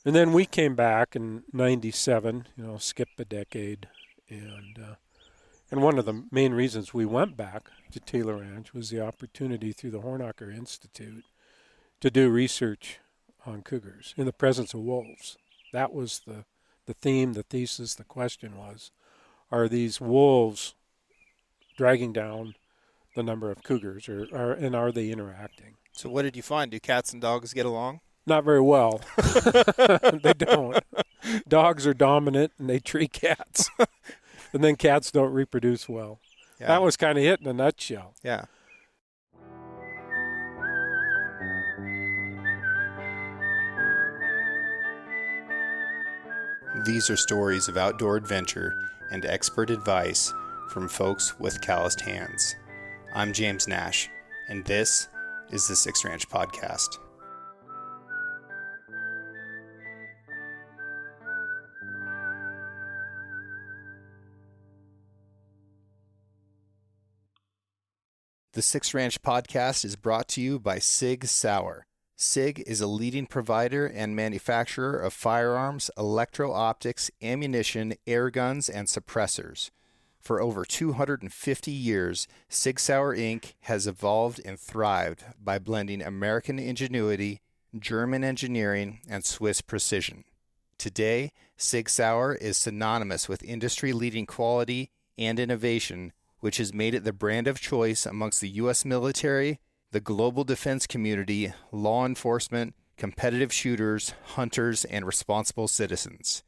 And then we came back in '97, skip a decade. And one of the main reasons we went back to Taylor Ranch was the opportunity through the Hornacher Institute to do research on cougars in the presence of wolves. That was the theme, the thesis, the question was, are these wolves dragging down the number of cougars, and are they interacting? So what did you find? Do cats and dogs get along? Not very well. They don't. Dogs are dominant, and they treat cats. And then cats don't reproduce well. Yeah. That was kind of it in a nutshell. Yeah. These are stories of outdoor adventure and expert advice from folks with calloused hands. I'm James Nash, and this is the Six Ranch Podcast. The Six Ranch Podcast is brought to you by Sig Sauer. SIG is a leading provider and manufacturer of firearms, electro-optics, ammunition, air guns, and suppressors. For over 250 years, Sig Sauer Inc. has evolved and thrived by blending American ingenuity, German engineering, and Swiss precision. Today, Sig Sauer is synonymous with industry-leading quality and innovation, which has made it the brand of choice amongst the U.S. military, the global defense community, law enforcement, competitive shooters, hunters, and responsible citizens.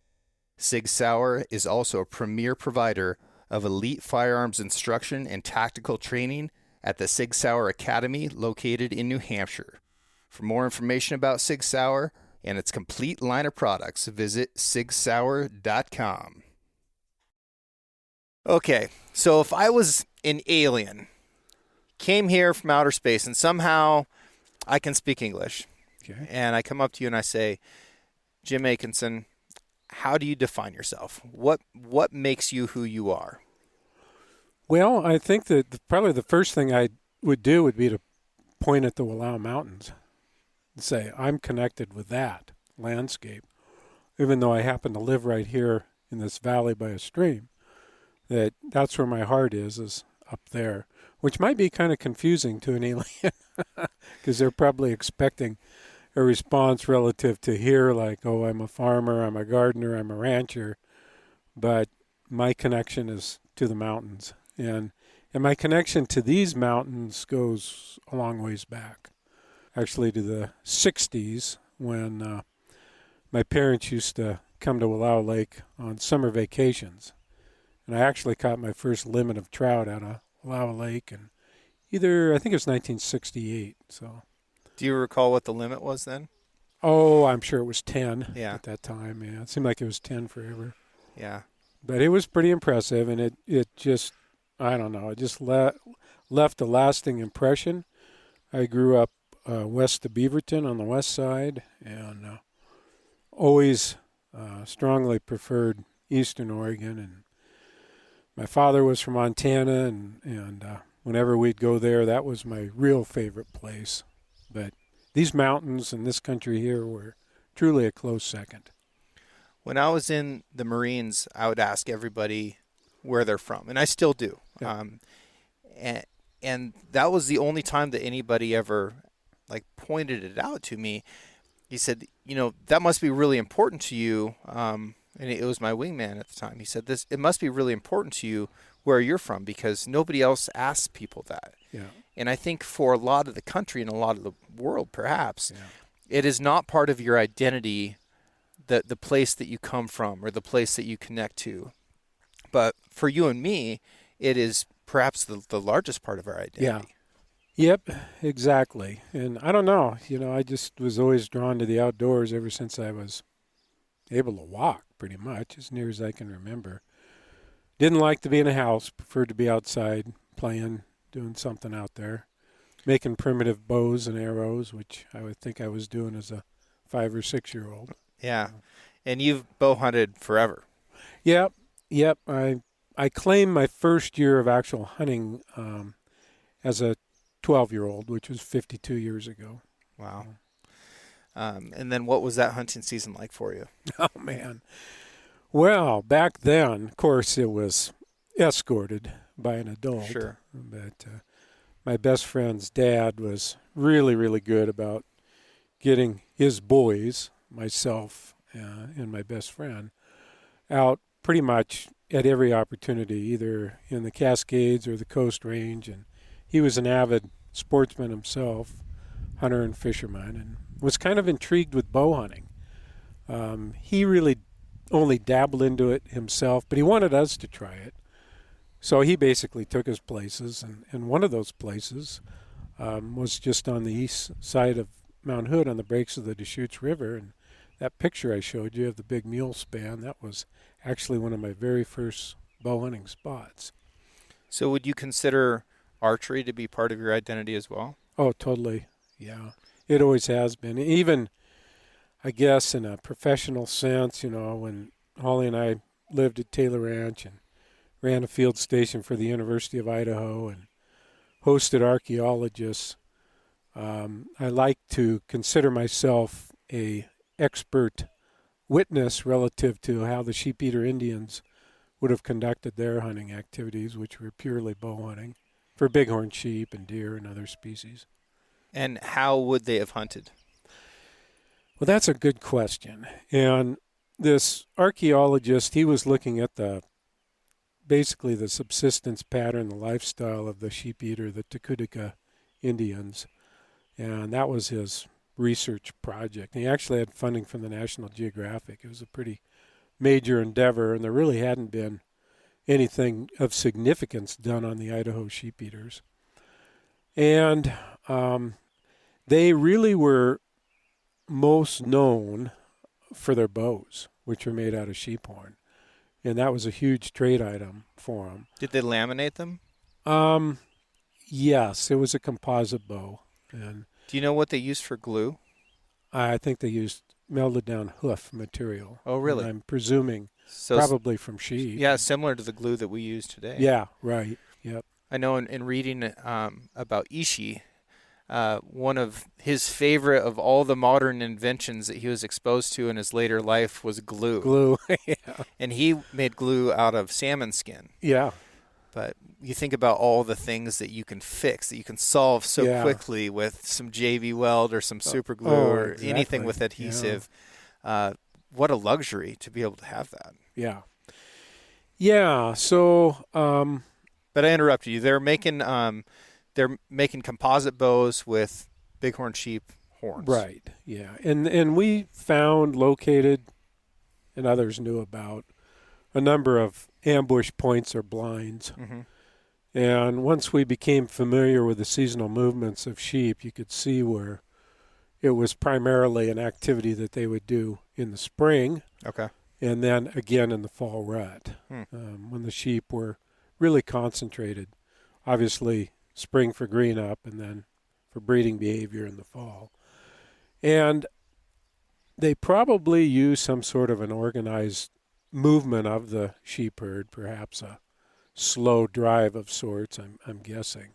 Sig Sauer is also a premier provider of elite firearms instruction and tactical training at the Sig Sauer Academy located in New Hampshire. For more information about Sig Sauer and its complete line of products, visit sigsauer.com. Okay, so if I was an alien, came here from outer space, and somehow I can speak English. Okay. And I come up to you and I say, Jim Akenson, how do you define yourself? What makes you who you are? Well, I think that probably the first thing I would do would be to point at the Willow Mountains and say, I'm connected with that landscape, even though I happen to live right here in this valley by a stream, that's where my heart is up there, which might be kind of confusing to an alien because they're probably expecting a response relative to here, like, oh, I'm a farmer, I'm a gardener, I'm a rancher, but my connection is to the mountains. And my connection to these mountains goes a long ways back, actually to the 60s when my parents used to come to Willow Lake on summer vacations. And I actually caught my first limit of trout out of Willow Lake, and I think it was 1968. So, do you recall what the limit was then? Oh, I'm sure it was 10 Yeah. at that time. Yeah, it seemed like it was 10 forever. Yeah. But it was pretty impressive, and it just, I don't know, it just left a lasting impression. I grew up west of Beaverton on the west side, and always strongly preferred eastern Oregon. And my father was from Montana, and whenever we'd go there, that was my real favorite place. But these mountains and this country here were truly a close second. When I was in the Marines, I would ask everybody where they're from, and I still do. Yeah. And that was the only time that anybody ever pointed it out to me. He said, that must be really important to you. And it was my wingman at the time. He said, it must be really important to you where you're from because nobody else asks people that. Yeah. And I think for a lot of the country and a lot of the world, perhaps, it is not part of your identity, the place that you come from or the place that you connect to. But for you and me, it is perhaps the largest part of our identity. Yeah. Yep, exactly. And I don't know, I just was always drawn to the outdoors ever since I was able to walk, pretty much, as near as I can remember. Didn't like to be in a house, preferred to be outside, playing, doing something out there, making primitive bows and arrows, which I would think I was doing as a 5 or 6 year old. Yeah. And you've bow hunted forever. Yep. I claimed my first year of actual hunting as a 12-year-old, which was 52 years ago. Wow. And then what was that hunting season like for you? Oh, man. Well, back then, of course, it was escorted by an adult. Sure. But my best friend's dad was really, really good about getting his boys, myself and my best friend, out pretty much at every opportunity, either in the Cascades or the Coast Range. And he was an avid sportsman himself, hunter and fisherman, and was kind of intrigued with bow hunting. He really only dabbled into it himself, but he wanted us to try it. So he basically took us places, and one of those places was just on the east side of Mount Hood on the breaks of the Deschutes River. And that picture I showed you of the big mule span, that was actually one of my very first bow hunting spots. So would you consider archery to be part of your identity as well? Oh, totally. Yeah. It always has been. Even, I guess, in a professional sense, when Holly and I lived at Taylor Ranch and ran a field station for the University of Idaho and hosted archaeologists, I like to consider myself a expert witness relative to how the sheep-eater Indians would have conducted their hunting activities, which were purely bow hunting for bighorn sheep and deer and other species. And how would they have hunted? Well, that's a good question. And this archaeologist, he was looking at basically the subsistence pattern, the lifestyle of the sheep-eater, the Tucutica Indians. And that was his research project. And he actually had funding from the National Geographic. It was a pretty major endeavor, and there really hadn't been anything of significance done on the Idaho sheep-eaters. And they really were most known for their bows, which were made out of sheep horn. And that was a huge trade item for them. Did they laminate them? Yes, it was a composite bow. And do you know what they used for glue? I think they used melted down hoof material. Oh, really? And I'm presuming probably from sheep. Yeah, similar to the glue that we use today. Yeah, right. Yep. I know in reading about Ishi, one of his favorite of all the modern inventions that he was exposed to in his later life was glue. Glue, yeah. And he made glue out of salmon skin. Yeah. But you think about all the things that you can fix, that you can solve so quickly with some JV weld or some super glue or anything with adhesive. Yeah. What a luxury to be able to have that. Yeah. Yeah. So, but I interrupted you. They're making composite bows with bighorn sheep horns. Right. Yeah. And we found, located, and others knew about a number of ambush points or blinds. Mm-hmm. And once we became familiar with the seasonal movements of sheep, you could see where it was primarily an activity that they would do in the spring. Okay. And then again in the fall rut, when the sheep were really concentrated. Obviously, spring for green up and then for breeding behavior in the fall. And they probably use some sort of an organized movement of the sheep herd, perhaps a slow drive of sorts, I'm guessing.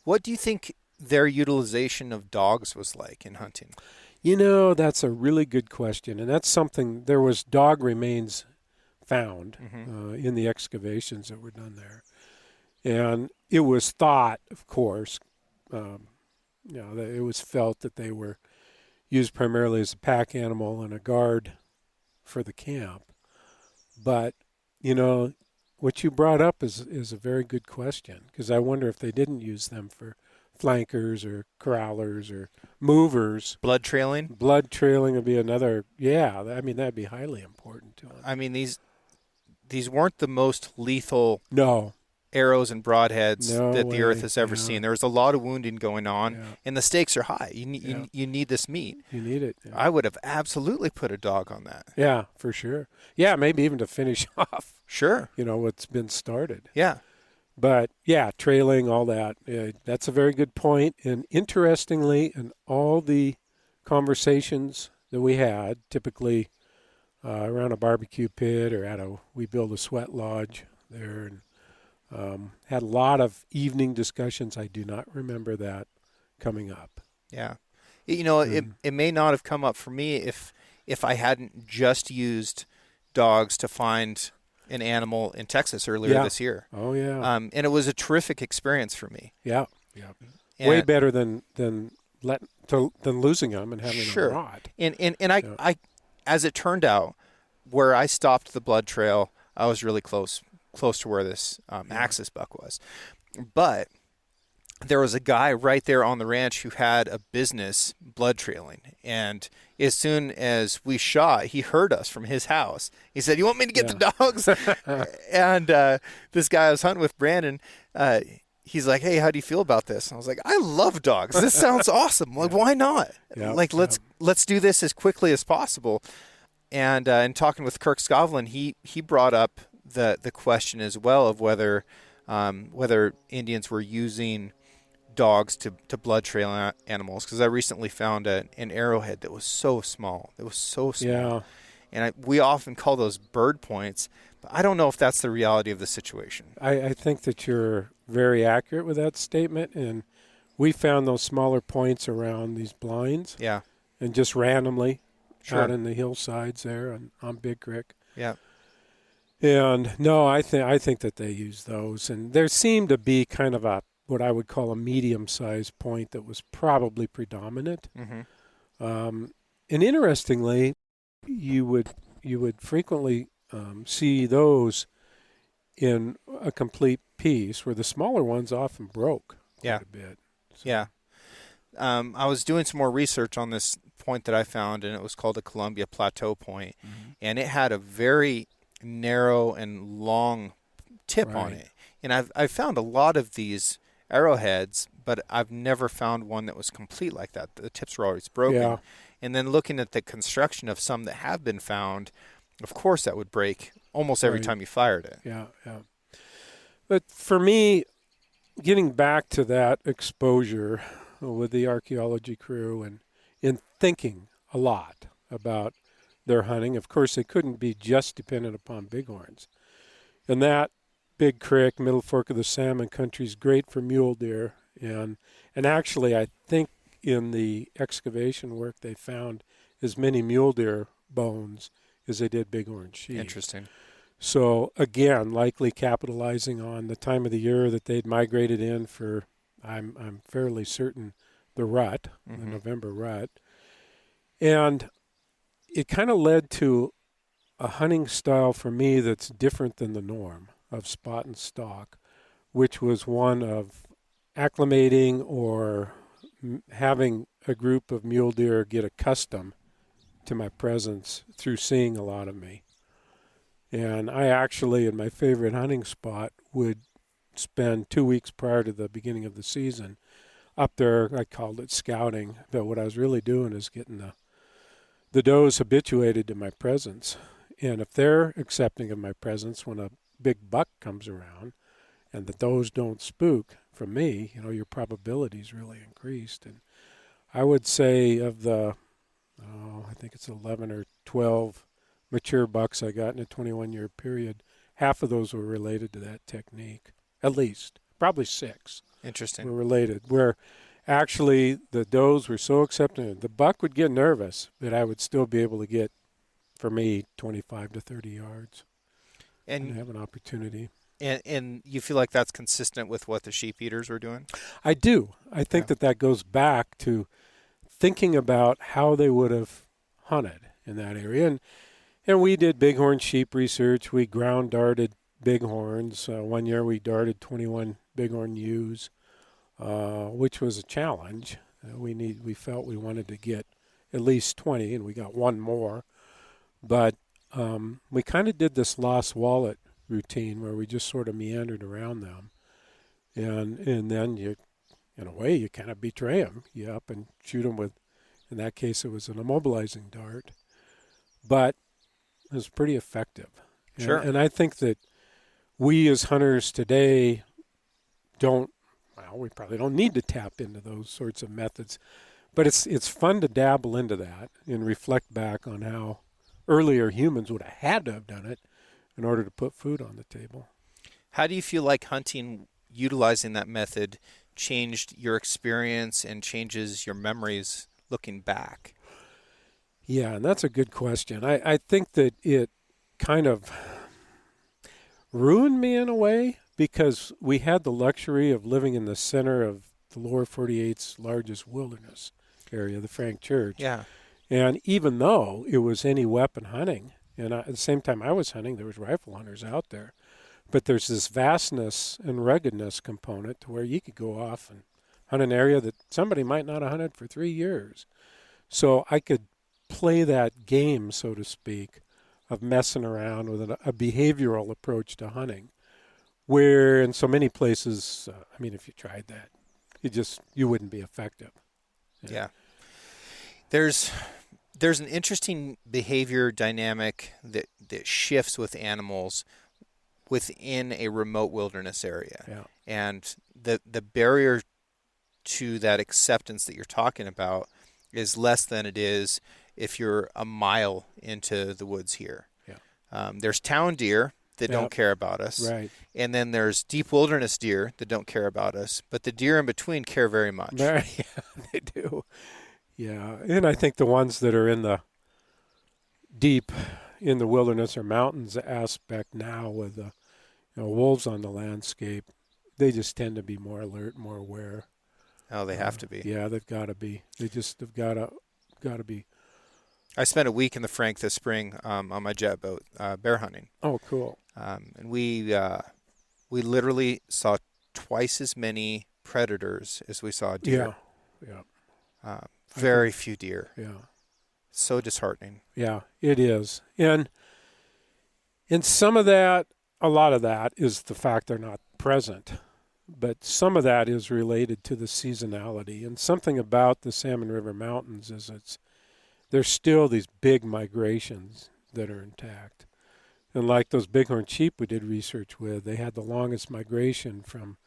What do you think their utilization of dogs was like in hunting? That's a really good question, and that's something. There was dog remains found in the excavations that were done there, and it was thought, of course, that it was felt that they were used primarily as a pack animal and a guard for the camp. But what you brought up is a very good question, because I wonder if they didn't use them for flankers or corrallers or movers. Blood trailing? Blood trailing would be another, that'd be highly important to them. I mean, these weren't the most lethal arrows and broadheads that the earth has ever seen. There was a lot of wounding going on, and the stakes are high. You need this meat. You need it. Yeah. I would have absolutely put a dog on that. Yeah, for sure. Yeah, maybe even to finish off. Sure. What's been started. Yeah. But, trailing, all that, that's a very good point. And interestingly, in all the conversations that we had, typically around a barbecue pit or we build a sweat lodge there, and had a lot of evening discussions. I do not remember that coming up. Yeah. It may not have come up for me if I hadn't just used dogs to find an animal in Texas earlier this year. Oh yeah. And it was a terrific experience for me. Yeah. Yeah. And Way better than losing them and having sure. them rot. And I, as it turned out, where I stopped the blood trail, I was really close to where this axis buck was. But there was a guy right there on the ranch who had a business blood trailing. And as soon as we shot, he heard us from his house. He said, "You want me to get the dogs?" And this guy I was hunting with, Brandon, he's like, "Hey, how do you feel about this?" And I was like, "I love dogs. This sounds awesome. Like, why not? Let's do this as quickly as possible." And in talking with Kirk Scovlin, he brought up the question as well of whether Indians were using dogs to blood trail animals, because I recently found an arrowhead that was so small. It was so small. Yeah. And we often call those bird points, but I don't know if that's the reality of the situation. I think that you're very accurate with that statement, and we found those smaller points around these blinds. Yeah. And just randomly Sure. out in the hillsides there on Big Creek. Yeah. And no, I think that they use those, and there seemed to be kind of what I would call a medium-sized point that was probably predominant. Mm-hmm. And interestingly, you would frequently see those in a complete piece, where the smaller ones often broke quite a bit. So. Yeah. I was doing some more research on this point that I found, and it was called a Columbia Plateau point, and it had a very narrow and long tip on it. And I've found a lot of these arrowheads, but I've never found one that was complete like that. The tips were always broken. Yeah. And then looking at the construction of some that have been found, of course that would break almost every time you fired it. Yeah, yeah. But for me, getting back to that exposure with the archaeology crew and in thinking a lot about their hunting, of course they couldn't be just dependent upon bighorns. And that Big Creek, Middle Fork of the Salmon Country is great for mule deer. And actually, I think in the excavation work they found as many mule deer bones as they did bighorn sheep. Interesting. So again, likely capitalizing on the time of the year that they'd migrated in for, I'm fairly certain, the rut, the November rut. And it kind of led to a hunting style for me that's different than the norm of spot and stalk, which was one of acclimating or having a group of mule deer get accustomed to my presence through seeing a lot of me. And I actually, in my favorite hunting spot, would spend 2 weeks prior to the beginning of the season up there. I called it scouting, but what I was really doing is getting the does habituated to my presence. And if they're accepting of my presence when a big buck comes around and the does don't spook from me, your probability's really increased. And I would say of the, I think it's 11 or 12 mature bucks I got in a 21-year period, half of those were related to that technique, at least. Probably 6 Interesting. were related, where actually the does were so accepting. The buck would get nervous, but I would still be able to get, for me, 25 to 30 yards and have an opportunity. And you feel like that's consistent with what the sheep eaters were doing? I do. I think that goes back to thinking about how they would have hunted in that area. And we did bighorn sheep research. We ground darted bighorns. One year we darted 21 bighorn ewes, which was a challenge. We felt we wanted to get at least 20, and we got one more. But we kind of did this lost wallet routine where we just sort of meandered around them. And then you, in a way, you kind of betray them. You up and shoot them with, in that case, it was an immobilizing dart. But it was pretty effective. Sure. And I think that we as hunters today we probably don't need to tap into those sorts of methods. But it's fun to dabble into that and reflect back on how earlier humans would have had to have done it in order to put food on the table. How do you feel like hunting, utilizing that method, changed your experience and changes your memories looking back? Yeah, and that's a good question. I think that it kind of ruined me in a way because we had the luxury of living in the center of the lower 48's largest wilderness area, the Frank Church. Yeah. And even though it was any weapon hunting, and at the same time I was hunting, there was rifle hunters out there. But there's this vastness and ruggedness component to where you could go off and hunt an area that somebody might not have hunted for 3 years. So I could play that game, so to speak, of messing around with a behavioral approach to hunting, where in so many places, if you tried that, you wouldn't be effective. Yeah. There's an interesting behavior dynamic that shifts with animals within a remote wilderness area. Yeah. And the barrier to that acceptance that you're talking about is less than it is if you're a mile into the woods here. Yeah. There's town deer that don't care about us. Right. And then there's deep wilderness deer that don't care about us. But the deer in between care very much. Yeah, they do. Yeah. And I think the ones that are in the deep in the wilderness or mountains aspect now with the wolves on the landscape, they just tend to be more alert, more aware. Oh, they have to be. Yeah, they've got to be. They just have got to be. I spent a week in the Frank this spring on my jet boat bear hunting. Oh, cool. And we literally saw twice as many predators as we saw deer. Yeah. Very few deer. Yeah. So disheartening. Yeah, it is. And some of that, a lot of that is the fact they're not present. But some of that is related to the seasonality. And something about the Salmon River Mountains is there's still these big migrations that are intact. And like those bighorn sheep we did research with, they had the longest migration from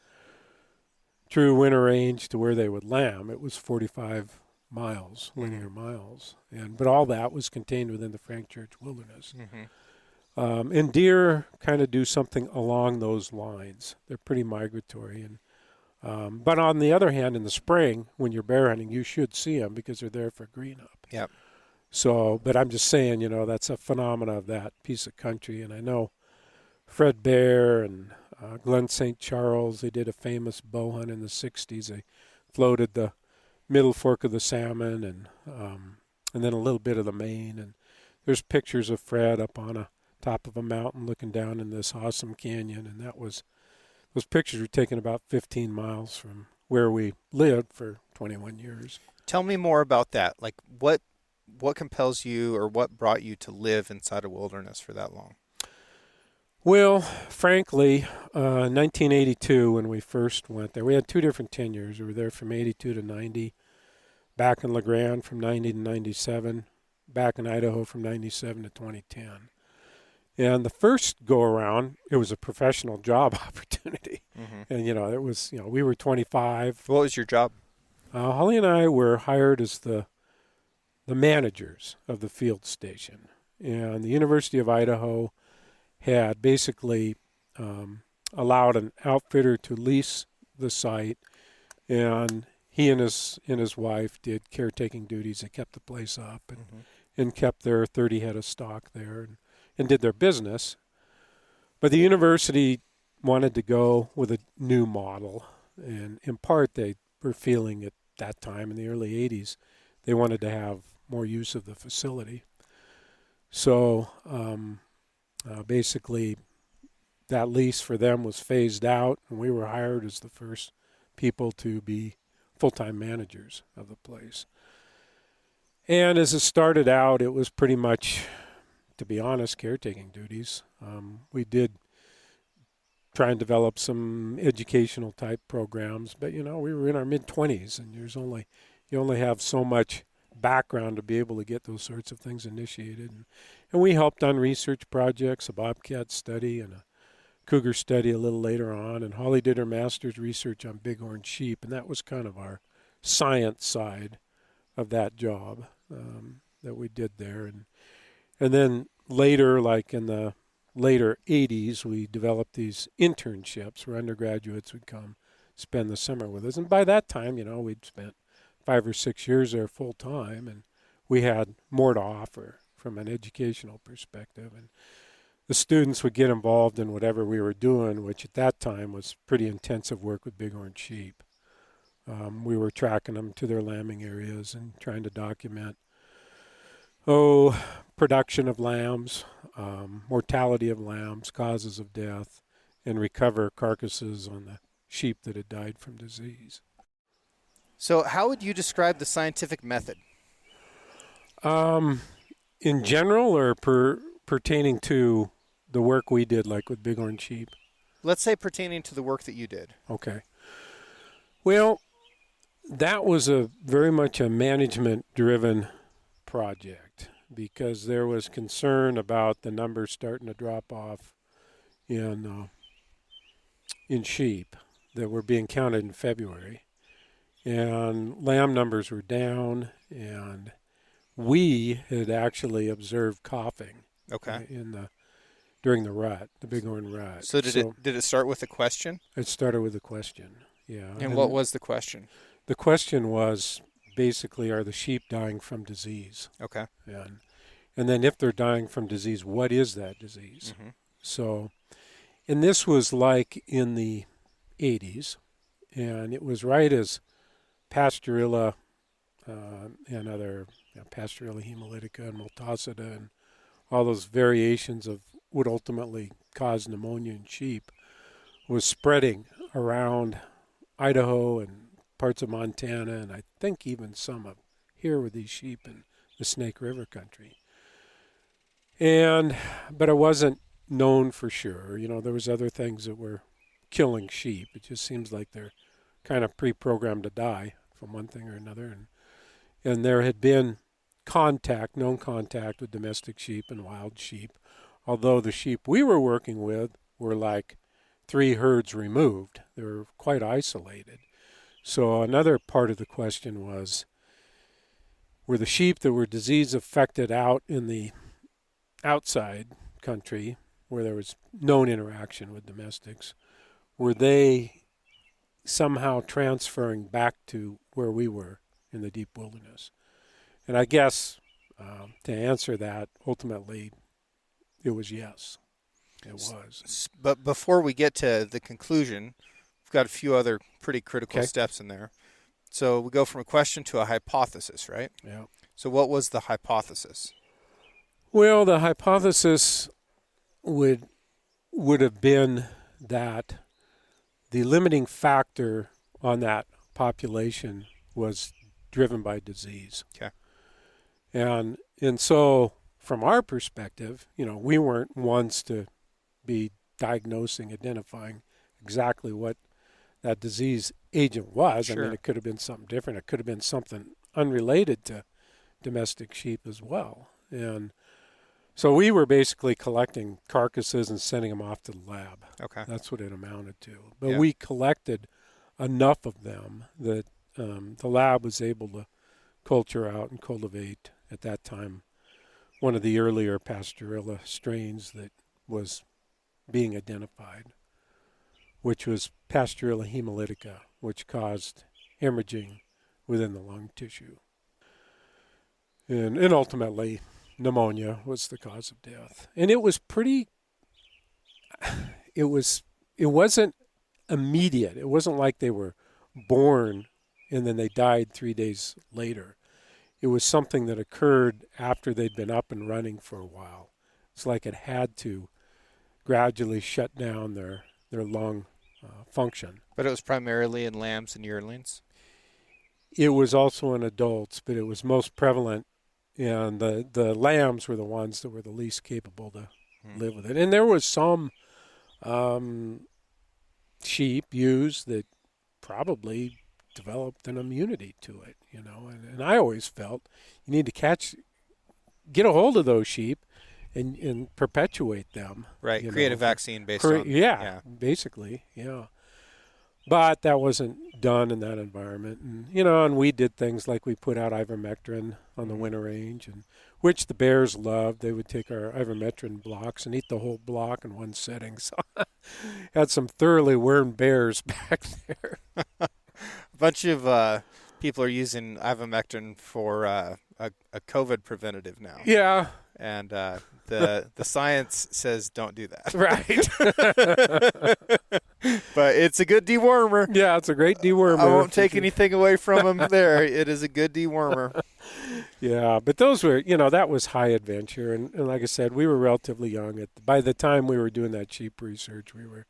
true winter range to where they would lamb. It was 45 miles, linear miles. But all that was contained within the Frank Church Wilderness. Mm-hmm. And deer kind of do something along those lines. They're pretty migratory. But on the other hand, in the spring, when you're bear hunting, you should see them because they're there for green up. Yep. So, but I'm just saying, that's a phenomena of that piece of country. And I know Fred Bear and Glenn St. Charles, they did a famous bow hunt in the 60s. They floated the middle fork of the Salmon and then a little bit of the Main. And there's pictures of Fred up on a top of a mountain looking down in this awesome canyon. And those pictures were taken about 15 miles from where we lived for 21 years. Tell me more about that. Like what compels you or what brought you to live inside a wilderness for that long? Well, frankly, 1982 when we first went there, we had 2 different tenures. We were there from 82 to 90, back in La Grande from 90 to 97, back in Idaho from 97 to 2010. And the first go-around, it was a professional job opportunity. Mm-hmm. And, it was, we were 25. What was your job? Holly and I were hired as the managers of the field station. And the University of Idaho had basically allowed an outfitter to lease the site, and he and his wife did caretaking duties. They kept the place up and kept their 30 head of stock there and did their business. But the university wanted to go with a new model, and in part they were feeling at that time in the early 80s they wanted to have more use of the facility. So basically that lease for them was phased out, and we were hired as the first people to be full-time managers of the place. And as it started out, it was pretty much, to be honest, caretaking duties. We did try and develop some educational type programs, but we were in our mid-20s, and you only have so much background to be able to get those sorts of things initiated. And we helped on research projects, a bobcat study and a cougar study a little later on, and Holly did her master's research on bighorn sheep, and that was kind of our science side of that job that we did there. And then later, like in the later 80s, we developed these internships where undergraduates would come spend the summer with us. And by that time, we'd spent 5 or 6 years there full time, and we had more to offer from an educational perspective. And the students would get involved in whatever we were doing, which at that time was pretty intensive work with bighorn sheep. We were tracking them to their lambing areas and trying to document, production of lambs, mortality of lambs, causes of death, and recover carcasses on the sheep that had died from disease. So how would you describe the scientific method? In general, or pertaining to the work we did, like with bighorn sheep? Let's say pertaining to the work that you did. Okay. Well, that was very much a management-driven project because there was concern about the numbers starting to drop off in sheep that were being counted in February, and lamb numbers were down, and we had actually observed coughing. Okay. During the rut, the bighorn rut. So did it start with a question? It started with a question. Yeah. And what was the question? The question was basically, are the sheep dying from disease? Okay. And then if they're dying from disease, what is that disease? Mm-hmm. So, and this was like in the 80s, and it was right as Pastorilla and other Pastorilla hemolytica and multocida and all those variations of what ultimately caused pneumonia in sheep was spreading around Idaho and parts of Montana, and I think even some of here with these sheep in the Snake River country. But it wasn't known for sure. There was other things that were killing sheep. It just seems like they're kind of pre-programmed to die from one thing or another. And there had been known contact with domestic sheep and wild sheep, although the sheep we were working with were like 3 herds removed. They were quite isolated. So another part of the question was, were the sheep that were disease affected out in the outside country where there was known interaction with domestics, were they somehow transferring back to where we were in the deep wilderness? And I guess to answer that, ultimately, it was yes. It was. But before we get to the conclusion, we've got a few other pretty critical steps in there. So we go from a question to a hypothesis, right? Yeah. So what was the hypothesis? Well, the hypothesis would have been that the limiting factor on that population was driven by disease. Okay. And so from our perspective, we weren't ones to be diagnosing, identifying exactly what that disease agent was. Sure. I mean, it could have been something different. It could have been something unrelated to domestic sheep as well. And so we were basically collecting carcasses and sending them off to the lab. Okay. That's what it amounted to. But we collected enough of them that the lab was able to culture out and cultivate, at that time, one of the earlier Pastorilla strains that was being identified, which was Pastorilla hemolytica, which caused hemorrhaging within the lung tissue. And ultimately, pneumonia was the cause of death. And it was it wasn't immediate. It wasn't like they were born and then they died 3 days later. It was something that occurred after they'd been up and running for a while. It's like it had to gradually shut down their lung function. But it was primarily in lambs and yearlings? It was also in adults, but it was most prevalent, and the lambs were the ones that were the least capable to live with it. And there was some sheep ewes that probably developed an immunity to it, and I always felt you need to get a hold of those sheep and perpetuate them. Right, create a vaccine based on... Yeah, basically, yeah. But that wasn't done in that environment. And we did things like we put out ivermectin on the winter range, which the bears loved. They would take our ivermectin blocks and eat the whole block in one sitting. So had some thoroughly wormed bears back there. A bunch of people are using ivermectin for a COVID preventative now. Yeah. And the science says don't do that. Right. But it's a good dewormer. Yeah, it's a great dewormer. I won't take anything away from him there. It is a good dewormer. Yeah, but those were, that was high adventure. And like I said, we were relatively young. By the time we were doing that sheep research, we were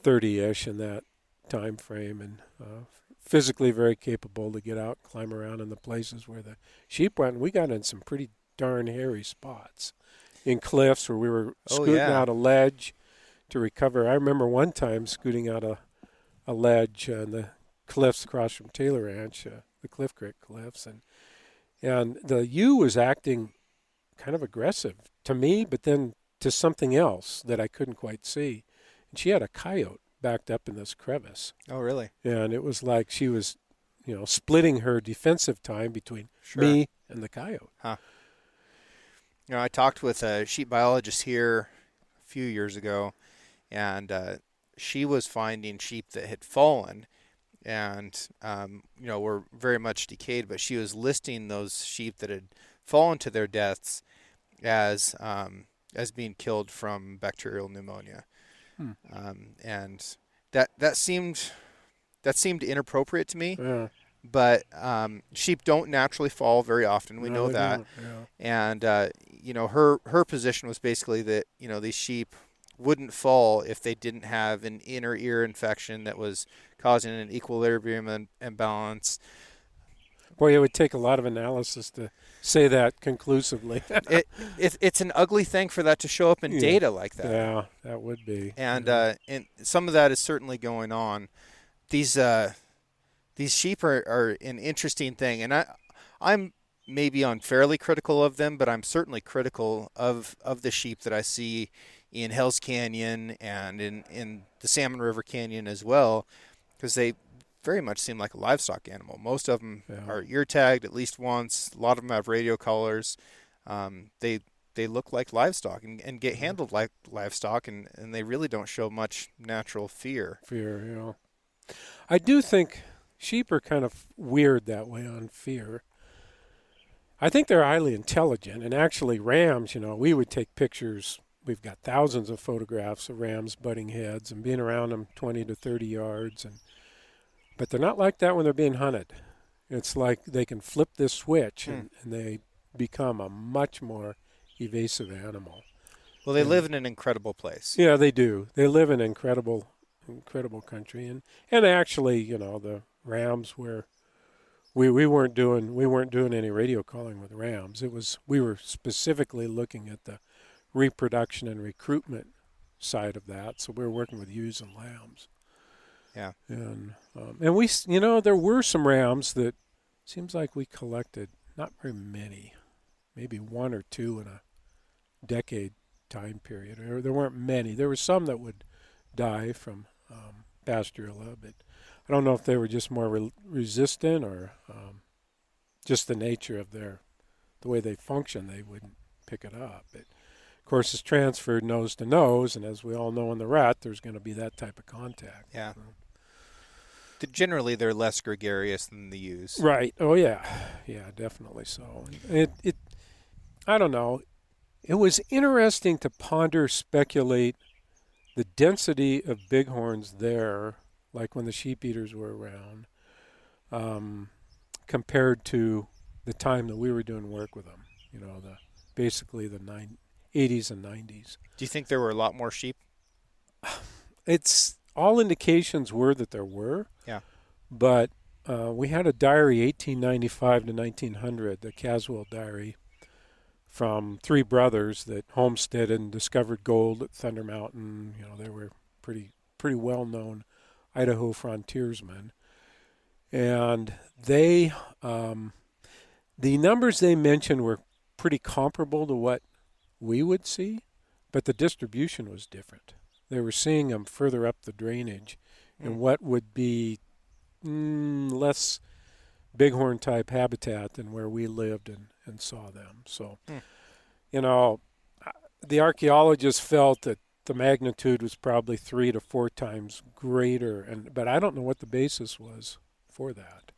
30-ish in that time frame, and physically very capable to get out, climb around in the places where the sheep went. And we got in some pretty darn hairy spots in cliffs where we were scooting out a ledge to recover. I remember one time scooting out a ledge in the cliffs across from Taylor Ranch, the Cliff Creek Cliffs, and the ewe was acting kind of aggressive to me, but then to something else that I couldn't quite see. And she had a coyote backed up in this crevice. Oh, really? And it was like she was, splitting her defensive time between me and the coyote. Huh. I talked with a sheep biologist here a few years ago, and she was finding sheep that had fallen and, were very much decayed, but she was listing those sheep that had fallen to their deaths as being killed from bacterial pneumonia. And that seemed inappropriate to me. Yeah. But sheep don't naturally fall very often. We know that. Yeah. And her position was basically that these sheep wouldn't fall if they didn't have an inner ear infection that was causing an equilibrium imbalance. Boy, it would take a lot of analysis to say that conclusively. It's an ugly thing for that to show up in data like that. Yeah, that would be. And and some of that is certainly going on. These sheep are an interesting thing, and I'm maybe unfairly critical of them, but I'm certainly critical of the sheep that I see in Hell's Canyon and in the Salmon River Canyon as well, because they very much seem like a livestock animal. Most of them are ear tagged at least once. A lot of them have radio collars. They look like livestock and get handled like livestock, and they really don't show much natural fear. I do think sheep are kind of weird that way on fear. I think they're highly intelligent, and actually rams, we would take pictures. We've got thousands of photographs of rams butting heads and being around them 20 to 30 yards, but they're not like that when they're being hunted. It's like they can flip this switch and they become a much more evasive animal. Well, they live in an incredible place. Yeah, they do. They live in incredible country, and actually, the rams were. We weren't doing any radio calling with rams. We were specifically looking at the reproduction and recruitment side of that. So we were working with ewes and lambs. Yeah. And we, there were some rams that seems like we collected, not very many, maybe one or two in a decade time period. There weren't many. There were some that would die from pasturilla, but I don't know if they were just more resistant or just the nature of the way they function. They wouldn't pick it up. But of course, it's transferred nose to nose, and as we all know in the rat, there's going to be that type of contact. Yeah. Generally, they're less gregarious than the ewes. Right. Oh yeah, definitely so. I don't know. It was interesting to ponder, speculate the density of bighorns there, like when the sheep eaters were around, compared to the time that we were doing work with them. Basically the 80s and 90s. Do you think there were a lot more sheep? It's all indications were that there were. Yeah. But we had a diary, 1895 to 1900, the Caswell diary, from three brothers that homesteaded and discovered gold at Thunder Mountain. They were pretty well-known Idaho frontiersmen. And they, the numbers they mentioned were pretty comparable to what we would see, but the distribution was different. They were seeing them further up the drainage in what would be less bighorn type habitat than where we lived and saw them. So, the archaeologists felt that the magnitude was probably 3 to 4 times greater, but I don't know what the basis was for that.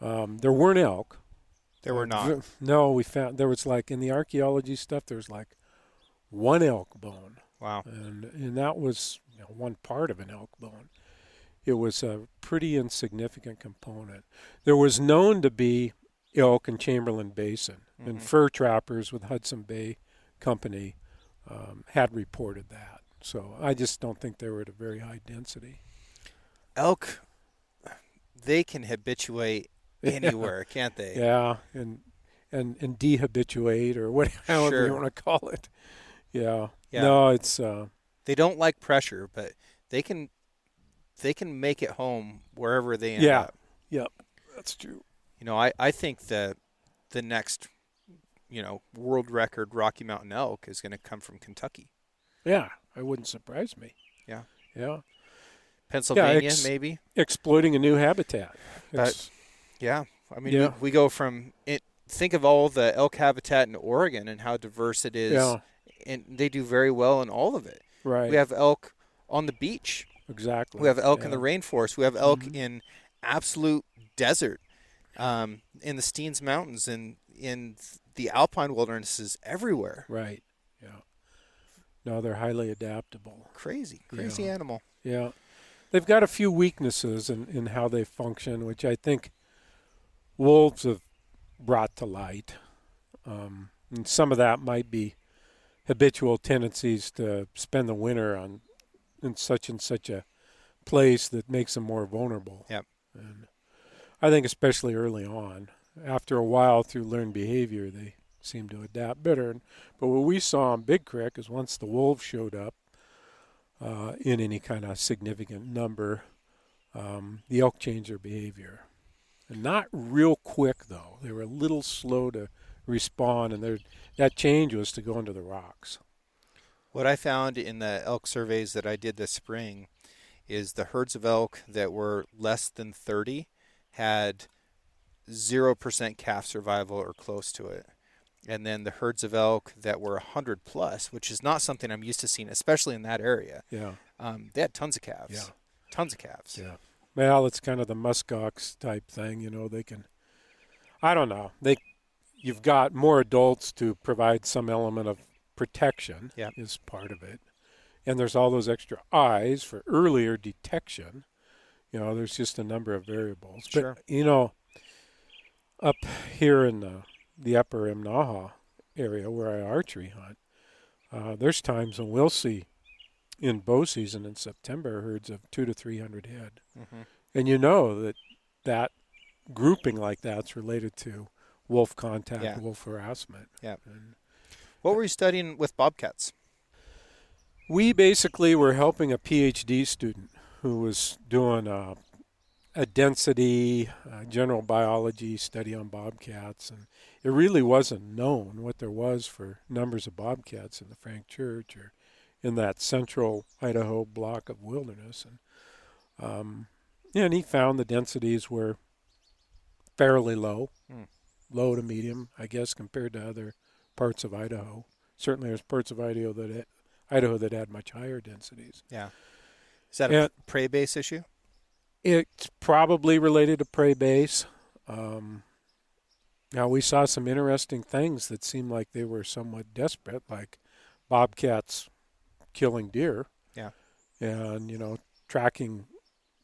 There weren't elk. There were not. No, we found there was like in the archaeology stuff. There was like one elk bone, Wow. and that was one part of an elk bone. It was a pretty insignificant component. There was known to be elk in Chamberlain Basin, and fur trappers with Hudson Bay Company had reported that. So I just don't think they were at a very high density. Elk, they can habituate anywhere, can't they? Yeah, and dehabituate or whatever Sure. you want to call it. Yeah. Yeah. No, it's They don't like pressure, but they can make it home wherever they end yeah. up. Yep. That's true. I think that the next, world record Rocky Mountain elk is going to come from Kentucky. Yeah, it wouldn't surprise me. Yeah. Yeah. Pennsylvania, maybe. Exploiting a new habitat. Yeah. I mean, we go from it. Think of all the elk habitat in Oregon and how diverse it is. Yeah. And they do very well in all of it. Right. We have elk on the beach. Exactly. We have elk in the rainforest. We have elk in absolute desert, in the Steens Mountains, and in the alpine wildernesses everywhere. Right. Yeah. No, they're highly adaptable. Crazy animal. Yeah. They've got a few weaknesses in how they function, which I think wolves have brought to light. And some of that might be habitual tendencies to spend the winter in such a place that makes them more vulnerable. Yep. And I think especially early on, after a while through learned behavior, they seem to adapt better. But what we saw in Big Creek is once the wolves showed up in any kind of significant number, the elk changed their behavior. And not real quick, though. They were a little slow to respond, and that change was to go into the rocks. What I found in the elk surveys that I did this spring is the herds of elk that were less than 30 had 0% calf survival or close to it. And then the herds of elk that were 100 plus, which is not something I'm used to seeing, especially in that area. Yeah. They had tons of calves. Yeah. Tons of calves. Yeah. Well, it's kind of the muskox type thing, they can, I don't know, you've got more adults to provide some element of protection is part of it. And there's all those extra eyes for earlier detection. There's just a number of variables. Sure. But, up here in the upper Imnaha area where I archery hunt, there's times when we'll see in bow season in September herds of 200 to 300 head. Mm-hmm. And that grouping like that's related to wolf contact, wolf harassment. Yeah. What were you studying with bobcats? We basically were helping a PhD student who was doing a density general biology study on bobcats, and it really wasn't known what there was for numbers of bobcats in the Frank Church or in that central Idaho block of wilderness. And he found the densities were fairly low, low to medium, I guess, compared to other parts of Idaho. Certainly there's parts of Idaho that had much higher densities. Yeah. Is that a prey base issue? It's probably related to prey base. Now, we saw some interesting things that seemed like they were somewhat desperate, like bobcats killing deer. Yeah. And, tracking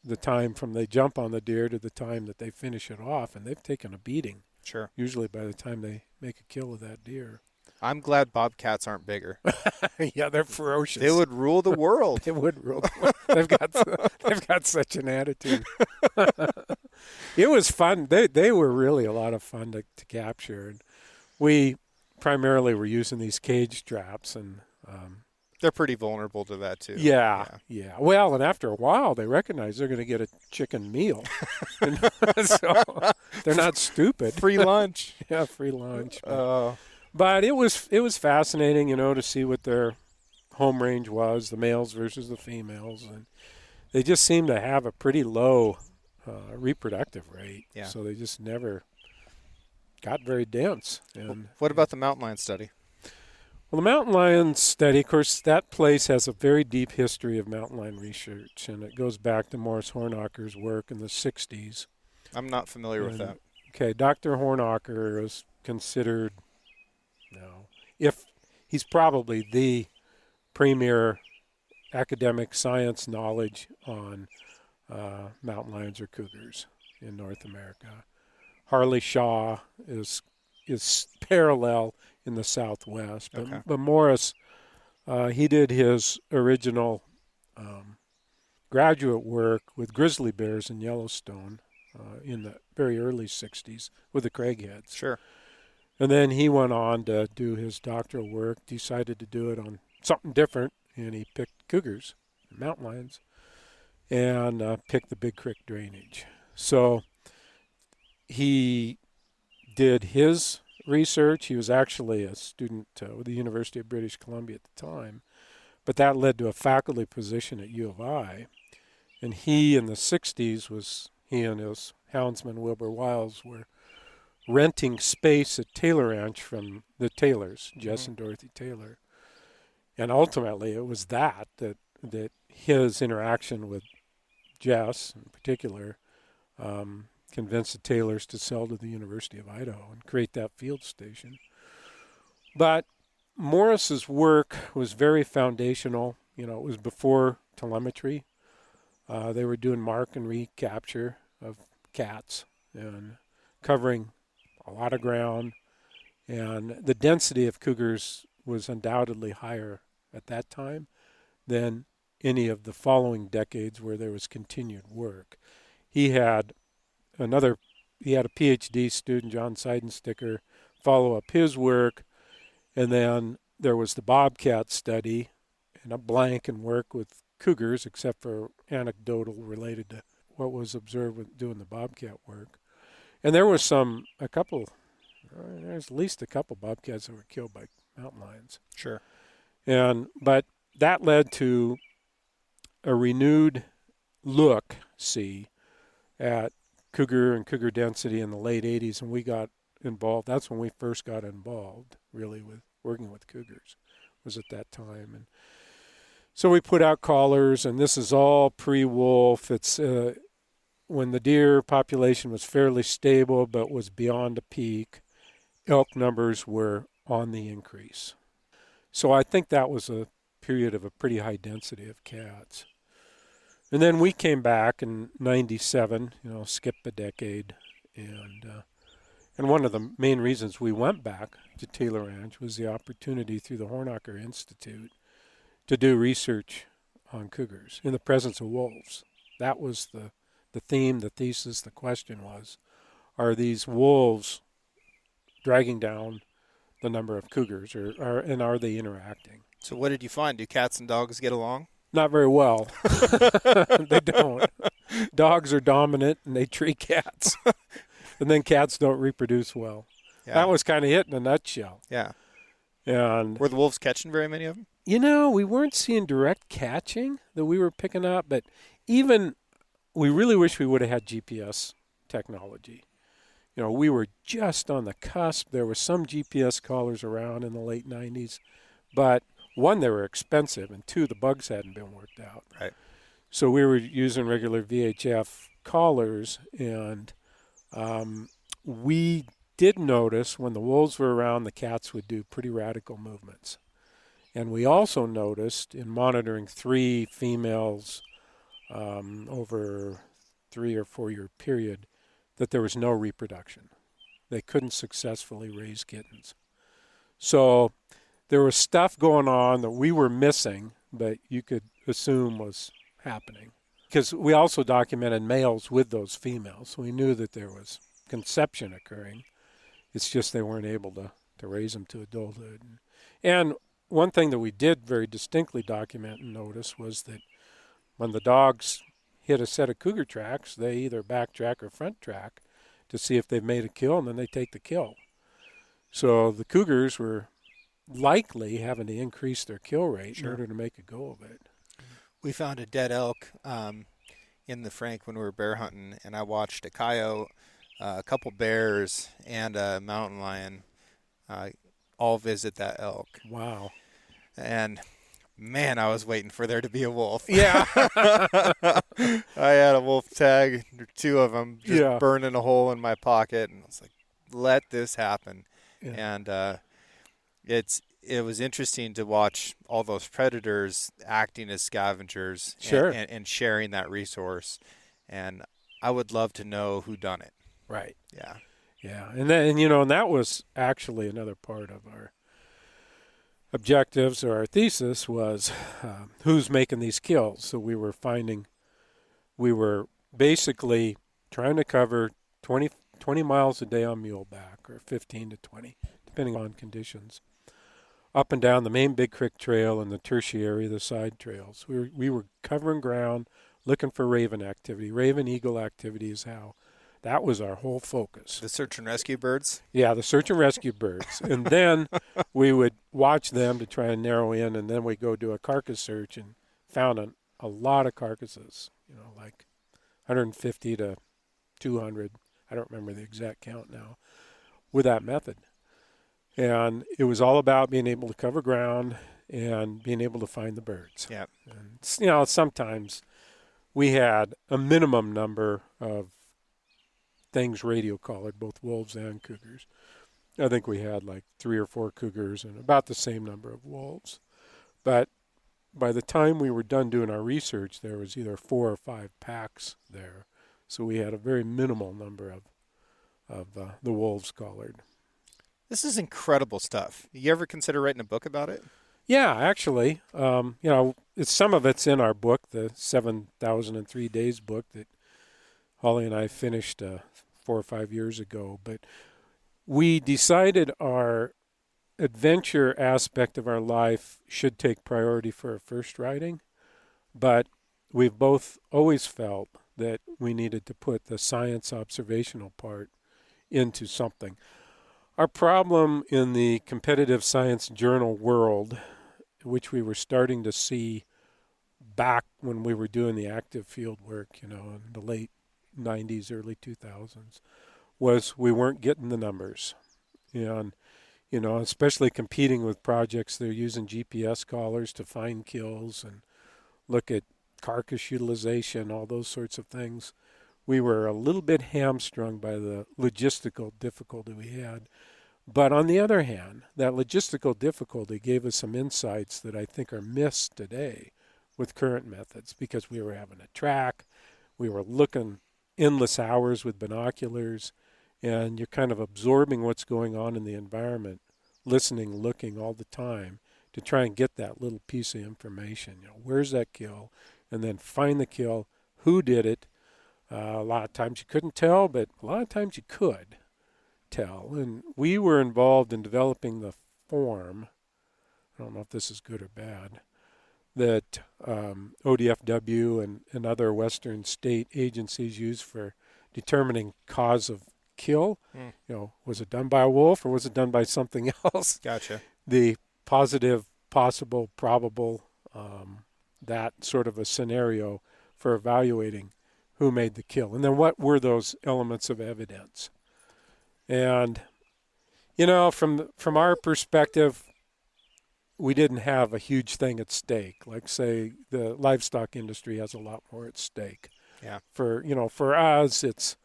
the time from they jump on the deer to the time that they finish it off, and they've taken a beating. Sure. Usually by the time they make a kill of that deer. I'm glad bobcats aren't bigger. Yeah, they're ferocious. They would rule the world. They would rule the world. They've got such an attitude. It was fun. They were really a lot of fun to capture. And we primarily were using these cage traps, and they're pretty vulnerable to that too. Yeah. Well, and after a while, they recognize they're going to get a chicken meal, and so they're not stupid. Free lunch. Yeah, free lunch. But it was fascinating, to see what their home range was, the males versus the females, and they just seemed to have a pretty low reproductive rate. Yeah. So they just never got very dense. And what about the mountain lion study? Well, the mountain lion study, of course, that place has a very deep history of mountain lion research, and it goes back to Morris Hornacker's work in the 60s. I'm not familiar with that. Okay, Dr. Hornacher is considered, if he's probably the premier academic science knowledge on mountain lions or cougars in North America. Harley Shaw is parallel in the Southwest, but Morris, he did his original graduate work with grizzly bears in Yellowstone in the very early 60s with the Craigheads. Sure. And then he went on to do his doctoral work, decided to do it on something different, and he picked cougars, mountain lions, and picked the Big Creek drainage. So he did his research. He was actually a student with the University of British Columbia at the time, but that led to a faculty position at U of I. And he, in the 60s, he and his houndsman Wilbur Wiles were renting space at Taylor Ranch from the Taylors, Jess and Dorothy Taylor. And ultimately, it was that his interaction with Jess, in particular, convinced the Taylors to sell to the University of Idaho and create that field station. But Morris's work was very foundational. It was before telemetry. They were doing mark and recapture of cats and covering a lot of ground. And the density of cougars was undoubtedly higher at that time than any of the following decades where there was continued work. He had a PhD student, John Seidensticker, follow up his work, and then there was the bobcat study and a blank in work with cougars, except for anecdotal related to what was observed with doing the bobcat work. And there was there's at least a couple bobcats that were killed by mountain lions. Sure. But that led to a renewed look-see at cougar and cougar density in the late 80s, and we got involved. That's when we first got involved, really, with working with cougars, was at that time. And so we put out callers, and this is all pre-wolf. It's when the deer population was fairly stable but was beyond a peak, elk numbers were on the increase. So I think that was a period of a pretty high density of cats. And then we came back in 97, skipped a decade. And one of the main reasons we went back to Taylor Ranch was the opportunity through the Hornacher Institute to do research on cougars in the presence of wolves. That was the theme, the thesis, the question was, are these wolves dragging down the number of cougars, and are they interacting? So what did you find? Do cats and dogs get along? Not very well. They don't. Dogs are dominant, and they treat cats. And then cats don't reproduce well. Yeah. That was kind of it in a nutshell. Yeah. And were the wolves catching very many of them? We weren't seeing direct catching that we were picking up, but we really wish we would have had GPS technology. We were just on the cusp. There were some GPS collars around in the late 90s, but one, they were expensive, and two, the bugs hadn't been worked out. Right. So we were using regular VHF collars, and we did notice when the wolves were around, the cats would do pretty radical movements. And we also noticed in monitoring 3 females over 3 or 4 year period that there was no reproduction. They couldn't successfully raise kittens. So there was stuff going on that we were missing, but you could assume was happening. Because we also documented males with those females. So we knew that there was conception occurring. It's just they weren't able to raise them to adulthood. And one thing that we did very distinctly document and notice was that when the dogs hit a set of cougar tracks, they either backtrack or front track to see if they've made a kill, and then they take the kill. So the cougars were likely having to increase their kill rate in order to make a go of it. We found a dead elk in the Frank when we were bear hunting, and I watched a coyote, a couple bears, and a mountain lion all visit that elk. Wow. And Man, I was waiting for there to be a wolf. Yeah. I had a wolf tag, two of them, just Yeah. burning a hole in my pocket, and I was like, "Let this happen." Yeah. And it was interesting to watch all those predators acting as scavengers Sure. and sharing that resource. And I would love to know who done it. Right. Yeah. Yeah. And that was actually another part of our objectives or our thesis was who's making these kills. So we were basically trying to cover 20 miles a day on muleback, or 15 to 20, depending on conditions, up and down the main Big Creek Trail and the tertiary, the side trails. We were covering ground, looking for raven activity. Raven eagle activity is how. That was our whole focus. The search and rescue birds? Yeah, the search and rescue birds. And then we would watch them to try and narrow in, and then we'd go do a carcass search and found a lot of carcasses, like 150 to 200. I don't remember the exact count now, with that method. And it was all about being able to cover ground and being able to find the birds. Yeah. And, sometimes we had a minimum number of things radio collared, both wolves and cougars. I think we had like 3 or 4 cougars and about the same number of wolves. But by the time we were done doing our research, there was either 4 or 5 packs there. So we had a very minimal number of the wolves collared. This is incredible stuff. You ever consider writing a book about it? Yeah, actually, some of it's in our book, the 7,003 Days book that Holly and I finished 4 or 5 years ago. But we decided our adventure aspect of our life should take priority for our first writing. But we've both always felt that we needed to put the science observational part into something. Our problem in the competitive science journal world, which we were starting to see back when we were doing the active field work, in the late 90s, early 2000s, was we weren't getting the numbers. And, especially competing with projects that are using GPS collars to find kills and look at carcass utilization, all those sorts of things. We were a little bit hamstrung by the logistical difficulty we had. But on the other hand, that logistical difficulty gave us some insights that I think are missed today with current methods, because we were having to track, we were looking endless hours with binoculars, and you're kind of absorbing what's going on in the environment, listening, looking all the time to try and get that little piece of information. Where's that kill? And then find the kill, who did it. A lot of times you couldn't tell, but a lot of times you could tell. And we were involved in developing the form, I don't know if this is good or bad, that ODFW and other Western state agencies use for determining cause of kill. Was it done by a wolf or was it done by something else? Gotcha. The positive, possible, probable, that sort of a scenario for evaluating who made the kill. And then what were those elements of evidence? And, from our perspective, we didn't have a huge thing at stake. Like, say, the livestock industry has a lot more at stake. Yeah. For us, it's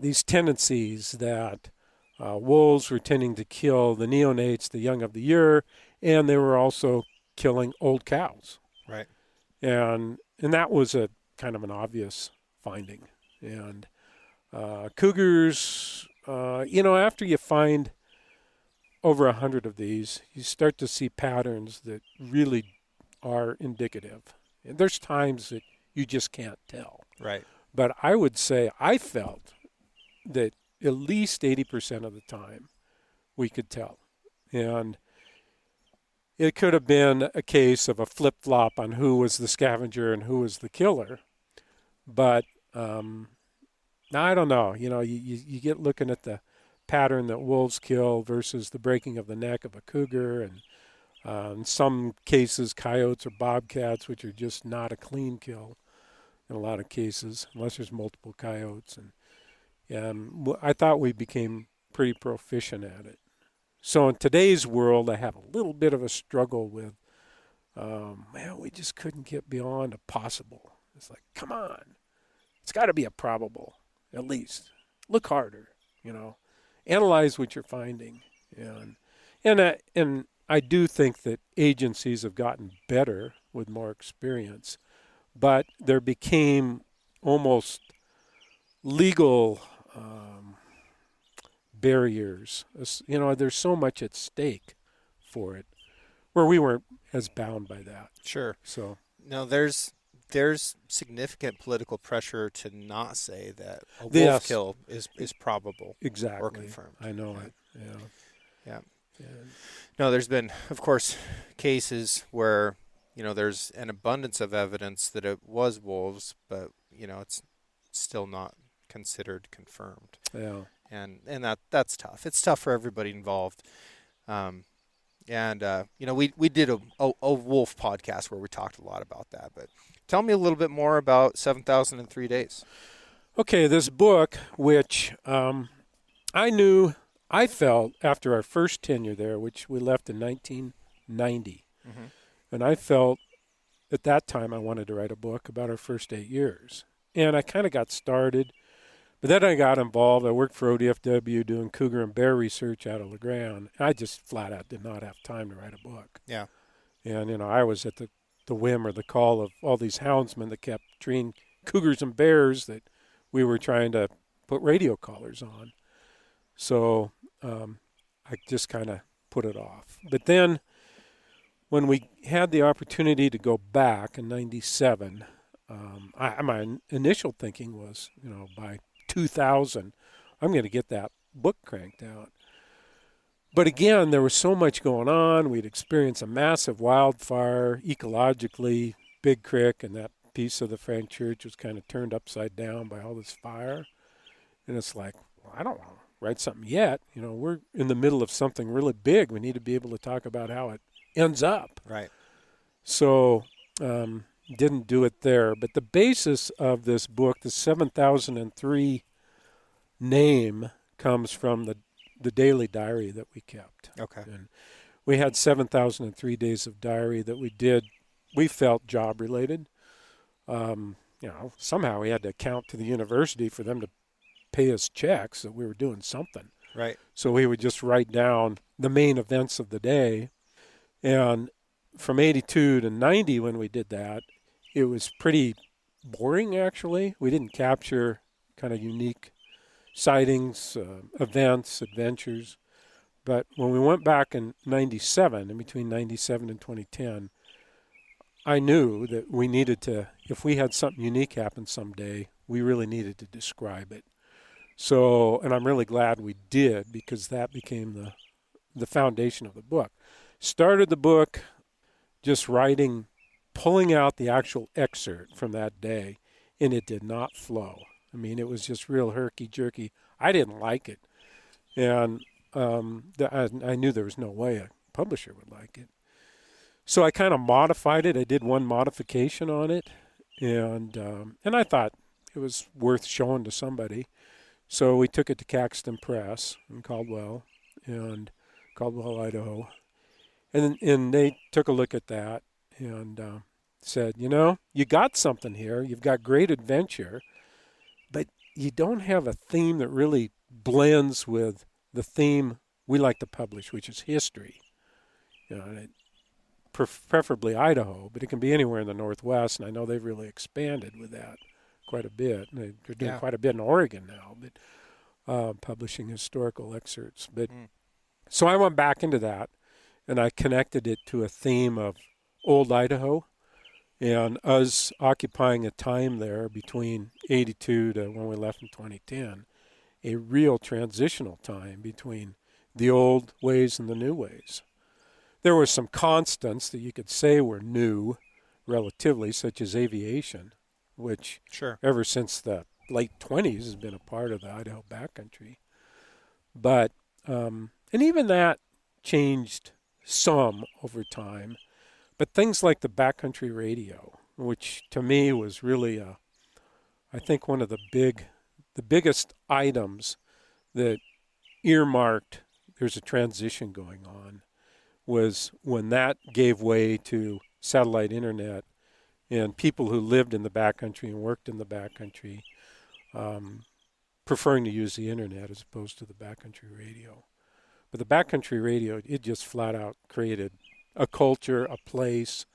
these tendencies that wolves were tending to kill the neonates, the young of the year, and they were also killing old cows. Right. And that was a kind of an obvious finding. And cougars, after you find over 100 of these, you start to see patterns that really are indicative. And there's times that you just can't tell. Right. But I would say I felt that at least 80% of the time we could tell. And it could have been a case of a flip-flop on who was the scavenger and who was the killer. But I don't know. You get looking at the pattern that wolves kill versus the breaking of the neck of a cougar, and in some cases coyotes or bobcats, which are just not a clean kill in a lot of cases, unless there's multiple coyotes. And I thought we became pretty proficient at it. So in today's world, I have a little bit of a struggle with Man, we just couldn't get beyond a possible. It's like, come on, it's got to be a probable, at least. Look harder, you know, analyze what you're finding, and I do think that agencies have gotten better with more experience, but there became almost legal barriers. You know, there's so much at stake for it, where we weren't as bound by that. Sure. So No, there's significant political pressure to not say that a wolf Yes. kill is probable exactly, or confirmed. I know Yeah. it. Yeah. Yeah. And, No, there's been, of course, cases where, there's an abundance of evidence that it was wolves, but, it's still not considered confirmed. yeah. And that's tough. It's tough for everybody involved. We did a wolf podcast where we talked a lot about that. But tell me a little bit more about 7,003 Days. Okay, this book, which I felt after our first tenure there, which we left in 1990, Mm-hmm. and I felt at that time I wanted to write a book about our first 8 years. And I kind of got started, but then I got involved. I worked for ODFW doing cougar and bear research out of La Grande. I just flat out did not have time to write a book. Yeah. And, I was at the whim or the call of all these houndsmen that kept treating cougars and bears that we were trying to put radio collars on. So I just kind of put it off. But then when we had the opportunity to go back in 97, my initial thinking was, by 2000, I'm going to get that book cranked out. But again, there was so much going on. We'd experienced a massive wildfire, ecologically, Big Creek, and that piece of the Frank Church was kind of turned upside down by all this fire. And it's like, well, I don't want to write something yet. We're in the middle of something really big. We need to be able to talk about how it ends up. Right. So didn't do it there. But the basis of this book, the 7003 name, comes from the daily diary that we kept. Okay. And we had 7,003 days of diary that we felt job related. Somehow we had to account to the university for them to pay us checks that we were doing something. Right. So we would just write down the main events of the day. And from 82 to 90, when we did that, it was pretty boring, actually. We didn't capture kind of unique sightings, events, adventures. But when we went back in 97, in between 97 and 2010, I knew that we needed to, if we had something unique happen someday, we really needed to describe it. So, and I'm really glad we did, because that became the foundation of the book. Started the book just writing, pulling out the actual excerpt from that day, and it did not flow. I mean, it was just real herky-jerky. I didn't like it. And I knew there was no way a publisher would like it. So I kind of modified it. I did one modification on it, and I thought it was worth showing to somebody. So we took it to Caxton Press in Caldwell, Idaho. And they took a look at that and said, you got something here. You've got great adventure, but you don't have a theme that really blends with the theme we like to publish, which is history. Preferably Idaho, but it can be anywhere in the Northwest, and I know they've really expanded with that quite a bit. They're doing quite a bit in Oregon now, but publishing historical excerpts. But so I went back into that, and I connected it to a theme of old Idaho and us occupying a time there between 82 to when we left in 2010, a real transitional time between the old ways and the new ways. There were some constants that you could say were new relatively, such as aviation, which ever since the late 20s has been a part of the Idaho backcountry. But, and even that changed some over time. But things like the backcountry radio, which to me was really, I think, one of the biggest items that earmarked there's a transition going on, was when that gave way to satellite internet, and people who lived in the backcountry and worked in the backcountry preferring to use the internet as opposed to the backcountry radio. But the backcountry radio, it just flat out created a culture, a place.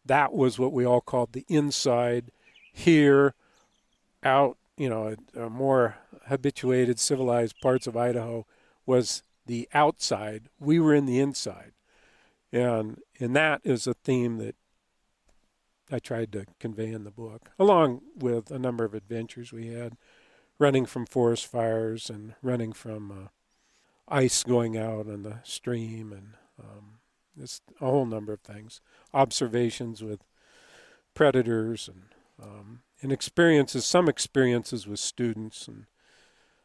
That was what we all called the inside. Here, out, more habituated, civilized parts of Idaho was the outside. We were in the inside. And that is a theme that I tried to convey in the book, along with a number of adventures we had, running from forest fires and running from ice going out on the stream, and just a whole number of things. Observations with predators and experiences, some experiences with students. And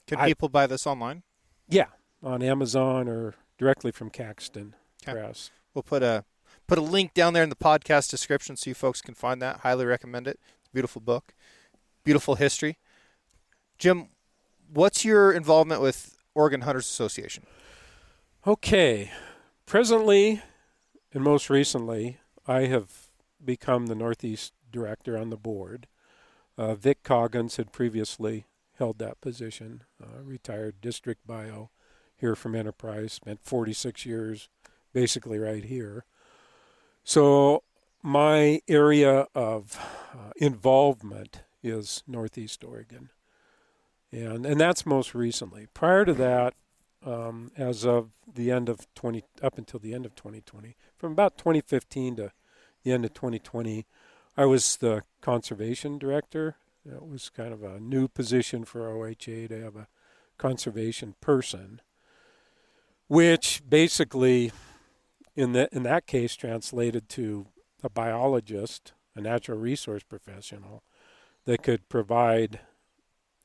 Can people buy this online? Yeah, on Amazon or directly from Caxton Press. We'll put a link down there in the podcast description so you folks can find that. Highly recommend it. It's a beautiful book, beautiful history. Jim, what's your involvement with Oregon Hunters Association? Okay. Presently, and most recently, I have become the Northeast director on the board. Vic Coggins had previously held that position, retired district bio here from Enterprise, spent 46 years basically right here. So my area of involvement is Northeast Oregon. And that's most recently. Prior to that, as of the end of up until the end of 2020, from about 2015 to the end of 2020, I was the conservation director. It was kind of a new position for OHA to have a conservation person, which basically, in that case, translated to a biologist, a natural resource professional, that could provide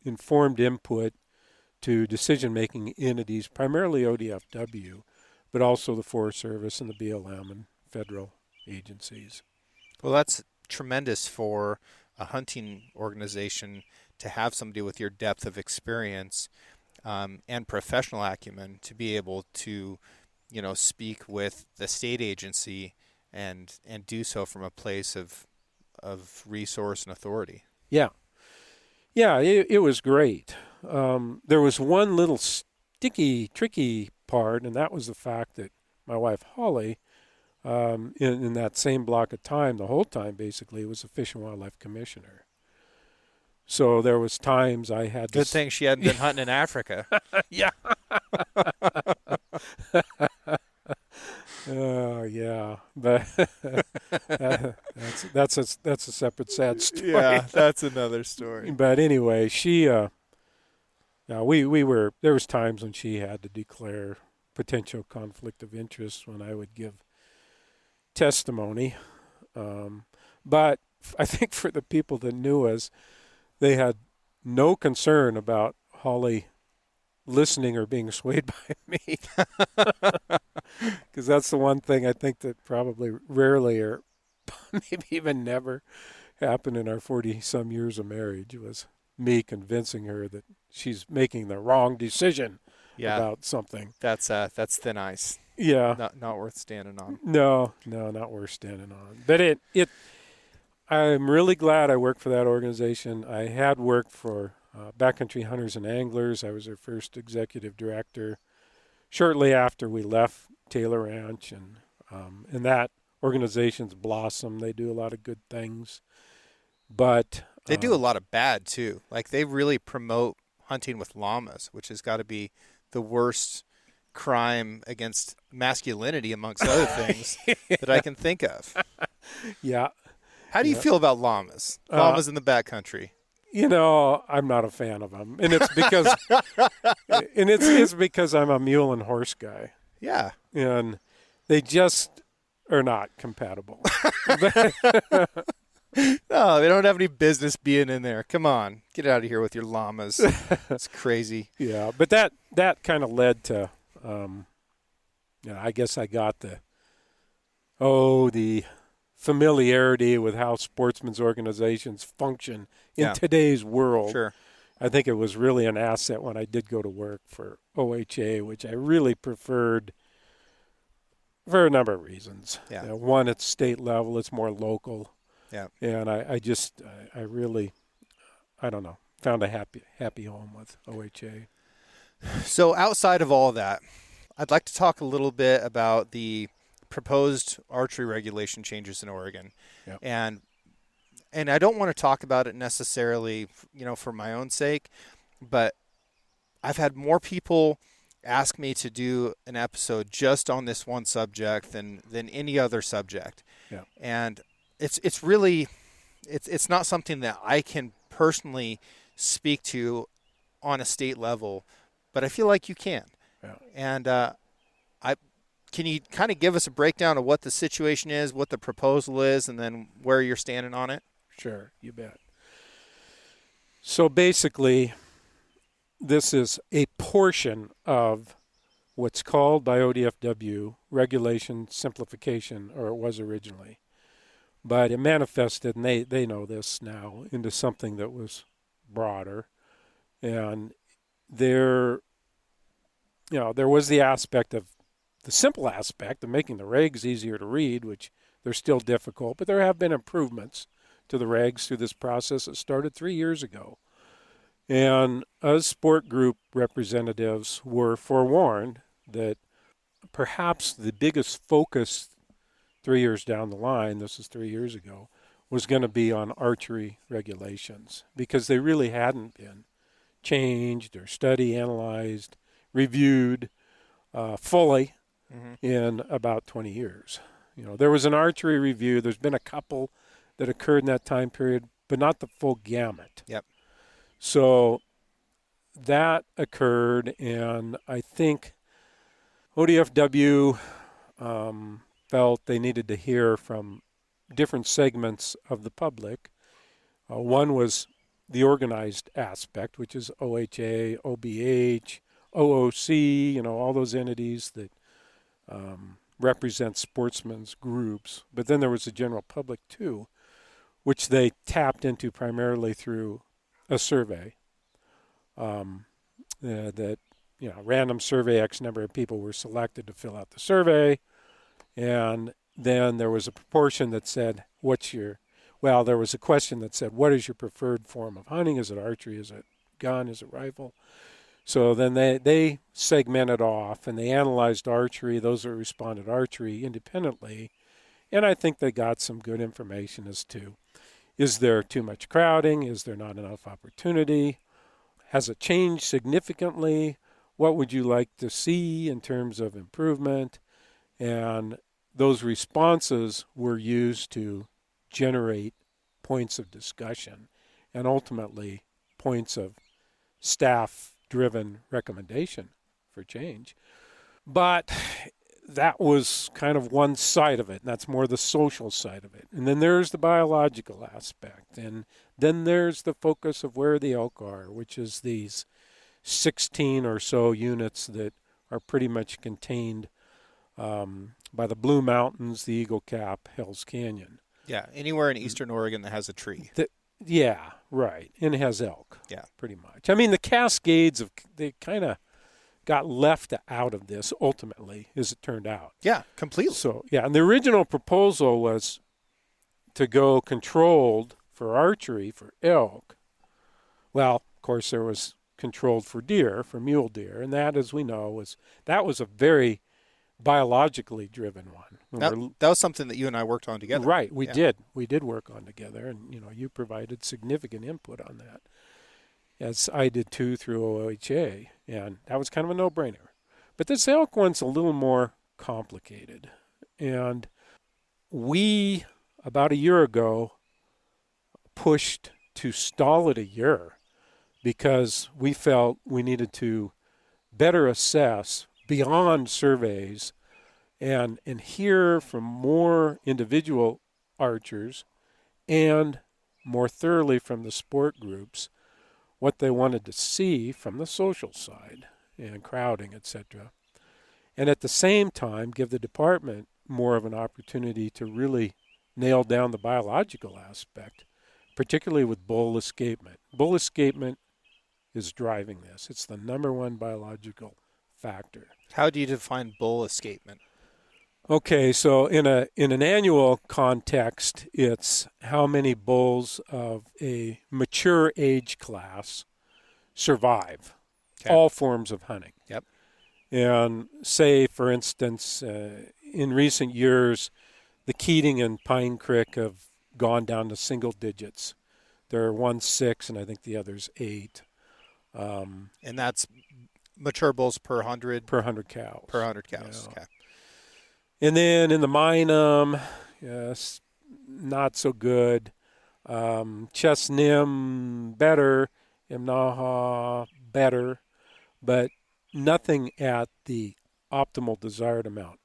informed input to decision-making entities, primarily ODFW, but also the Forest Service and the BLM and federal agencies. Well, that's tremendous for a hunting organization to have somebody with your depth of experience and professional acumen to be able to, speak with the state agency and do so from a place of resource and authority. Yeah. Yeah, it was great. There was one little tricky part, and that was the fact that my wife, Holly, in that same block of time, the whole time basically, was a Fish and Wildlife Commissioner. So there was times I had Good thing she hadn't been hunting in Africa. Yeah. Oh, yeah. But that's a separate sad story. Yeah, that's another story. But anyway, she there was times when she had to declare potential conflict of interest when I would give testimony. But I think for the people that knew us, they had no concern about Holly listening or being swayed by me. Because that's the one thing I think that probably rarely or maybe even never happened in our 40-some years of marriage, was me convincing her that she's making the wrong decision about something. That's thin ice. Yeah. Not worth standing on. No, not worth standing on. But I'm really glad I worked for that organization. I had worked for Backcountry Hunters and Anglers. I was their first executive director shortly after we left Taylor Ranch, and that organization's blossomed. They do a lot of good things, but they do a lot of bad too. Like, they really promote hunting with llamas, which has got to be the worst crime against masculinity, amongst other things, that I can think of. Yeah. How do you feel about llamas? Llamas in the backcountry. I'm not a fan of them, and it's because it's because I'm a mule and horse guy. Yeah. And they just are not compatible. No, they don't have any business being in there. Come on, get out of here with your llamas. It's crazy. Yeah, but that kind of led to, I guess I got the familiarity with how sportsmen's organizations function in today's world. Sure. I think it was really an asset when I did go to work for OHA, which I really preferred for a number of reasons. Yeah. One, it's state level, it's more local. Yeah. And I really, I don't know, found a happy home with OHA. So outside of all that, I'd like to talk a little bit about the proposed archery regulation changes in Oregon. Yep. And I don't want to talk about it necessarily, for my own sake, but I've had more people ask me to do an episode just on this one subject than any other subject. Yeah. And it's really it's not something that I can personally speak to on a state level, but I feel like you can. Yeah. And can you kind of give us a breakdown of what the situation is, what the proposal is, and then where you're standing on it? Sure, you bet. So basically, this is a portion of what's called by ODFW regulation simplification, or it was originally. But it manifested, and they know this now, into something that was broader. And there was the simple aspect of making the regs easier to read, which they're still difficult, but there have been improvements to the regs through this process. It started 3 years ago. And us sport group representatives were forewarned that perhaps the biggest focus 3 years down the line, this is 3 years ago, was going to be on archery regulations, because they really hadn't been changed or studied, analyzed, reviewed fully in about 20 years. There was an archery review. There's been a couple that occurred in that time period, but not the full gamut. Yep. So that occurred, and I think ODFW felt they needed to hear from different segments of the public. One was the organized aspect, which is OHA, OBH, OOC, all those entities that represent sportsmen's groups. But then there was the general public too, which they tapped into primarily through a survey. Random survey, X number of people were selected to fill out the survey. And then there was a proportion that said, there was a question that said, what is your preferred form of hunting? Is it archery? Is it gun? Is it rifle? So then they segmented off, and they analyzed archery, those that responded archery independently. And I think they got some good information as to, is there too much crowding? Is there not enough opportunity? Has it changed significantly? What would you like to see in terms of improvement? And those responses were used to generate points of discussion and ultimately points of staff-driven recommendation for change. But that was kind of one side of it, and that's more the social side of it. And then there's the biological aspect, and then there's the focus of where the elk are, which is these 16 or so units that are pretty much contained by the Blue Mountains, the Eagle Cap, Hell's Canyon. Yeah, anywhere in eastern Oregon that has a tree. Yeah, right, and it has elk. Yeah, pretty much. I mean, the Cascades, they kind of got left out of this ultimately, as it turned out. Yeah, completely. So, yeah, and the original proposal was to go controlled for archery for elk. Well, of course, there was controlled for deer, for mule deer, and that, as we know, was a very biologically driven one. That was something that you and I worked on together. Right, we did. We did work on together, and you provided significant input on that, as I did too through OHA, and that was kind of a no-brainer. But this elk one's a little more complicated, and we, about a year ago, pushed to stall it a year because we felt we needed to better assess beyond surveys and hear from more individual archers and more thoroughly from the sport groups what they wanted to see from the social side and crowding, etc. And at the same time, give the department more of an opportunity to really nail down the biological aspect, particularly with bull escapement. Bull escapement is driving this. It's the number one biological factor. How do you define bull escapement? Okay, so in an annual context, it's how many bulls of a mature age class survive Okay. all forms of hunting. Yep. And say, for instance, in recent years, the Keating and Pine Creek have gone down to single digits. There are one 6, and I think the other's 8 And that's mature bulls per 100 per 100 cows. per 100 cows. Yeah. Okay. And then in the Minum, yes, not so good. Chesnim, better. Imnaha, better. But nothing at the optimal desired amount.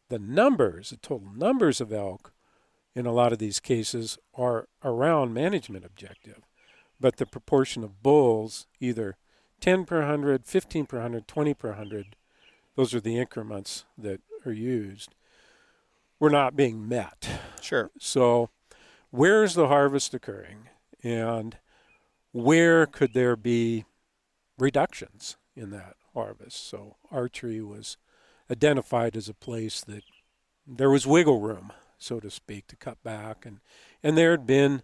The total numbers of elk in a lot of these cases are around management objective. But the proportion of bulls, either 10 per 100, 15 per 100, 20 per 100, those are the increments that are used, were not being met. Sure. So where's the harvest occurring? And where could there be reductions in that harvest? So Archery was identified as a place that there was wiggle room, so to speak, to cut back. And there had been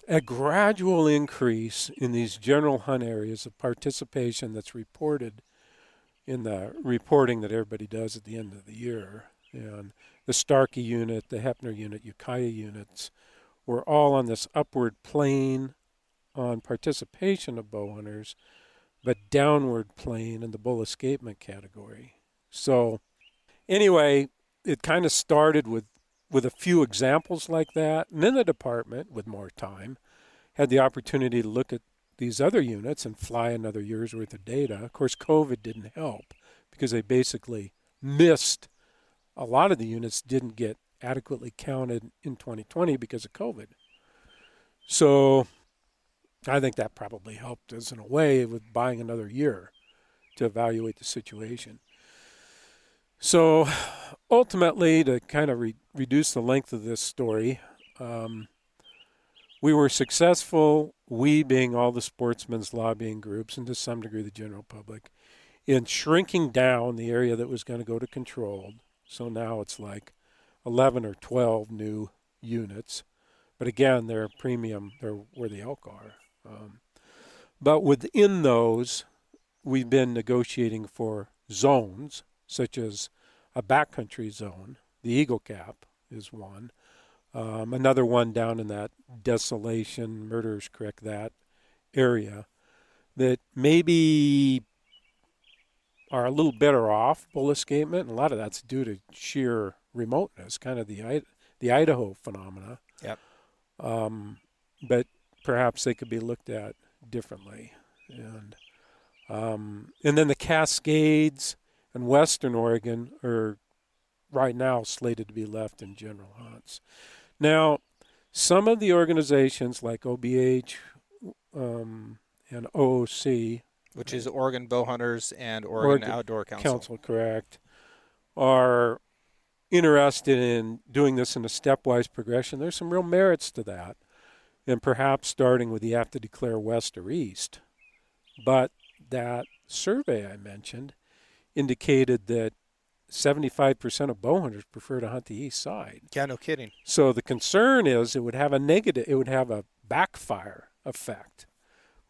a gradual increase in these general hunt areas of participation that's reported in the reporting that everybody does at the end of the year. And the Starkey unit, the Hepner unit, Ukiah units were all on this upward plane on participation of bow hunters, but downward plane in the bull escapement category. So anyway, it kind of started with a few examples like that. And then the department, with more time, had the opportunity to look at these other units and fly another year's worth of data. Of course, COVID didn't help because they basically missed. A lot of the units didn't get adequately counted in 2020 because of COVID. So I think that probably helped us in a way with buying another year to evaluate the situation. So ultimately, to kind of reduce the length of this story, we were successful, we being all the sportsmen's lobbying groups and to some degree the general public, in shrinking down the area that was going to go to controlled. So now it's like 11 or 12 new units. But again, they're premium, they're where the elk are. But within those, we've been negotiating for zones, such as a backcountry zone. The Eagle Cap is one. Another one down in that Desolation, Murderers Creek, that area, that maybe are a little better off bull escapement, and a lot of that's due to sheer remoteness, kind of the Idaho phenomena. Yep. But perhaps they could be looked at differently. And then the Cascades and Western Oregon are right now slated to be left in general hunts. Now, some of the organizations like OBH and OOC, Which is Oregon Bow Hunters and Oregon Outdoor Council. Correct, are interested in doing this in a stepwise progression. There's some real merits to that, and perhaps starting with you have to declare west or east. But that survey I mentioned indicated that 75% of bow hunters prefer to hunt the east side. Yeah, no kidding. So the concern is it would have a backfire effect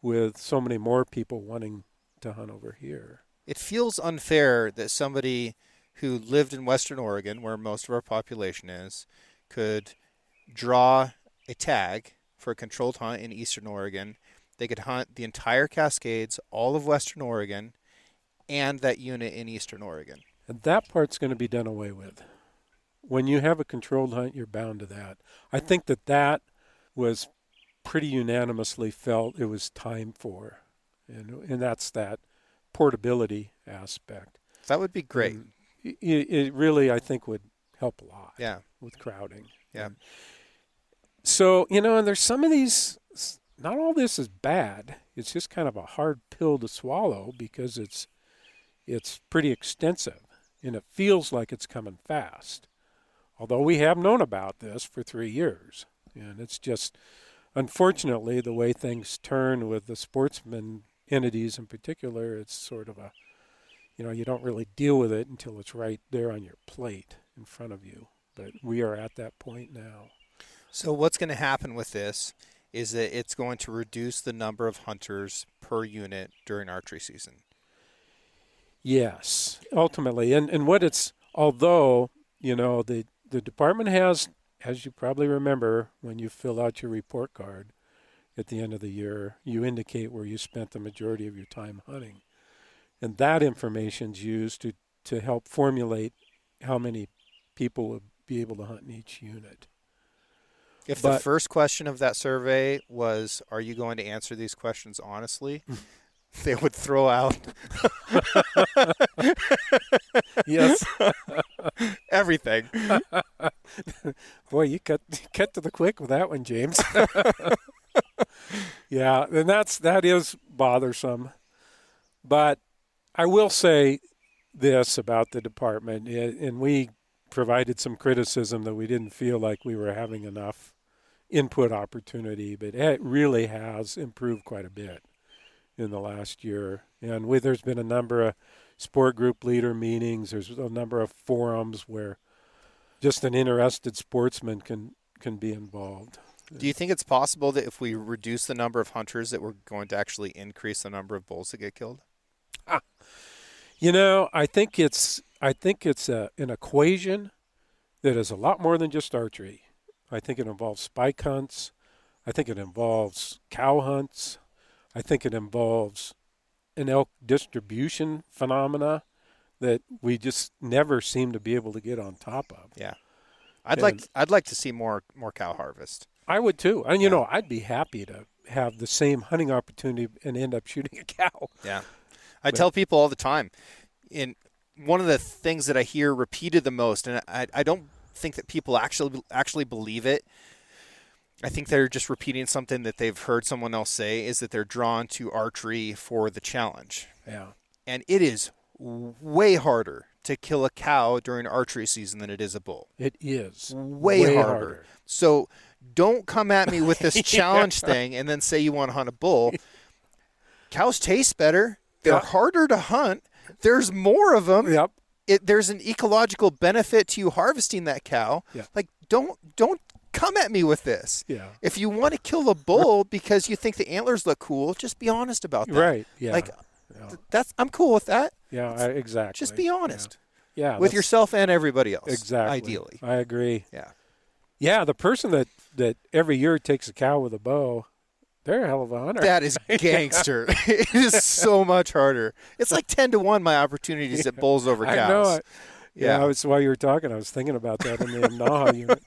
with so many more people wanting to hunt over here. It feels unfair that somebody who lived in Western Oregon, where most of our population is, could draw a tag for a controlled hunt in Eastern Oregon. They could hunt the entire Cascades, all of Western Oregon, and that unit in Eastern Oregon. And that part's going to be done away with. When you have a controlled hunt, you're bound to that. I think that was pretty unanimously felt it was time for. And that's that portability aspect. That would be great. And it really, I think, would help a lot with crowding. Yeah. And so, and there's some of these, not all this is bad. It's just kind of a hard pill to swallow because it's pretty extensive, and it feels like it's coming fast. Although we have known about this for 3 years. And it's just, unfortunately, the way things turn with the sportsman entities in particular, it's sort of you don't really deal with it until it's right there on your plate. in front of you. But we are at that point now. So what's going to happen with this is that it's going to reduce the number of hunters per unit during archery season. Yes, ultimately. And what it's, although, the department has, as you probably remember, when you fill out your report card at the end of the year, you indicate where you spent the majority of your time hunting. And that information's used to help formulate how many people would be able to hunt in each unit. If the first question of that survey was, are you going to answer these questions honestly? They would throw out yes, everything. Boy, you cut to the quick with that one, James. Yeah, and that is bothersome. But I will say this about the department, and we provided some criticism that we didn't feel like we were having enough input opportunity, but it really has improved quite a bit in the last year. And there's been a number of sport group leader meetings. There's a number of forums where just an interested sportsman can be involved. Do you think it's possible that if we reduce the number of hunters that we're going to actually increase the number of bulls that get killed? I think it's an equation that is a lot more than just archery. I think it involves spike hunts. I think it involves cow hunts. I think it involves an elk distribution phenomena that we just never seem to be able to get on top of. Yeah, I'd like to see more cow harvest. I would too, and I'd be happy to have the same hunting opportunity and end up shooting a cow. Yeah, I tell people all the time, in one of the things that I hear repeated the most, and I don't think that people actually believe it. I think they're just repeating something that they've heard someone else say, is that they're drawn to archery for the challenge. Yeah. And it is way harder to kill a cow during archery season than it is a bull. It is. Way harder. So don't come at me with this challenge thing and then say you want to hunt a bull. Cows taste better. They're harder to hunt. There's more of them. Yep. There's an ecological benefit to you harvesting that cow. Yeah. Like, don't come at me with this. Yeah. If you want to kill a bull because you think the antlers look cool, just be honest about that. Right. Yeah. Like, I'm cool with that. Yeah, exactly. Just be honest. Yeah. With yourself and everybody else. Exactly. Ideally. I agree. Yeah. Yeah, the person that every year takes a cow with a bow, they're a hell of a hunter. That is gangster. It is so much harder. It's like 10-1 my opportunities at bulls over cows. I know it. Yeah. It's while you were talking, I was thinking about that in the Naha unit.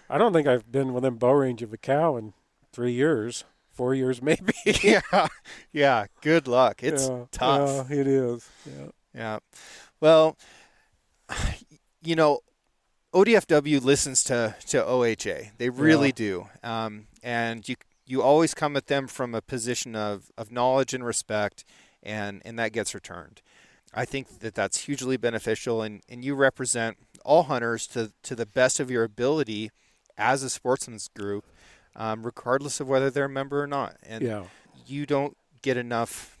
I don't think I've been within bow range of a cow in 3 years, 4 years maybe. Yeah. Good luck. It's tough. Yeah, it is. Yeah. Well, ODFW listens to OHA. They really do. And you always come at them from a position of knowledge and respect, and that gets returned. I think that that's hugely beneficial, and you represent all hunters to the best of your ability as a sportsman's group, regardless of whether they're a member or not. And you don't get enough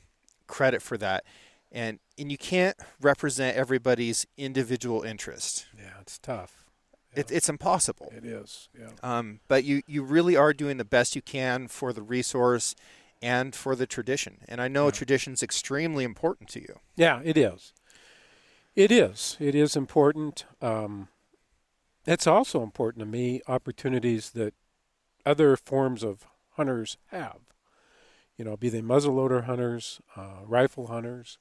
credit for that. And you can't represent everybody's individual interest. Yeah, it's tough. It's impossible. It is, yeah. But you really are doing the best you can for the resource and for the tradition. And I know tradition's extremely important to you. Yeah, it is. It is. It is important. It's also important to me, opportunities that other forms of hunters have. Be they muzzleloader hunters, rifle hunters.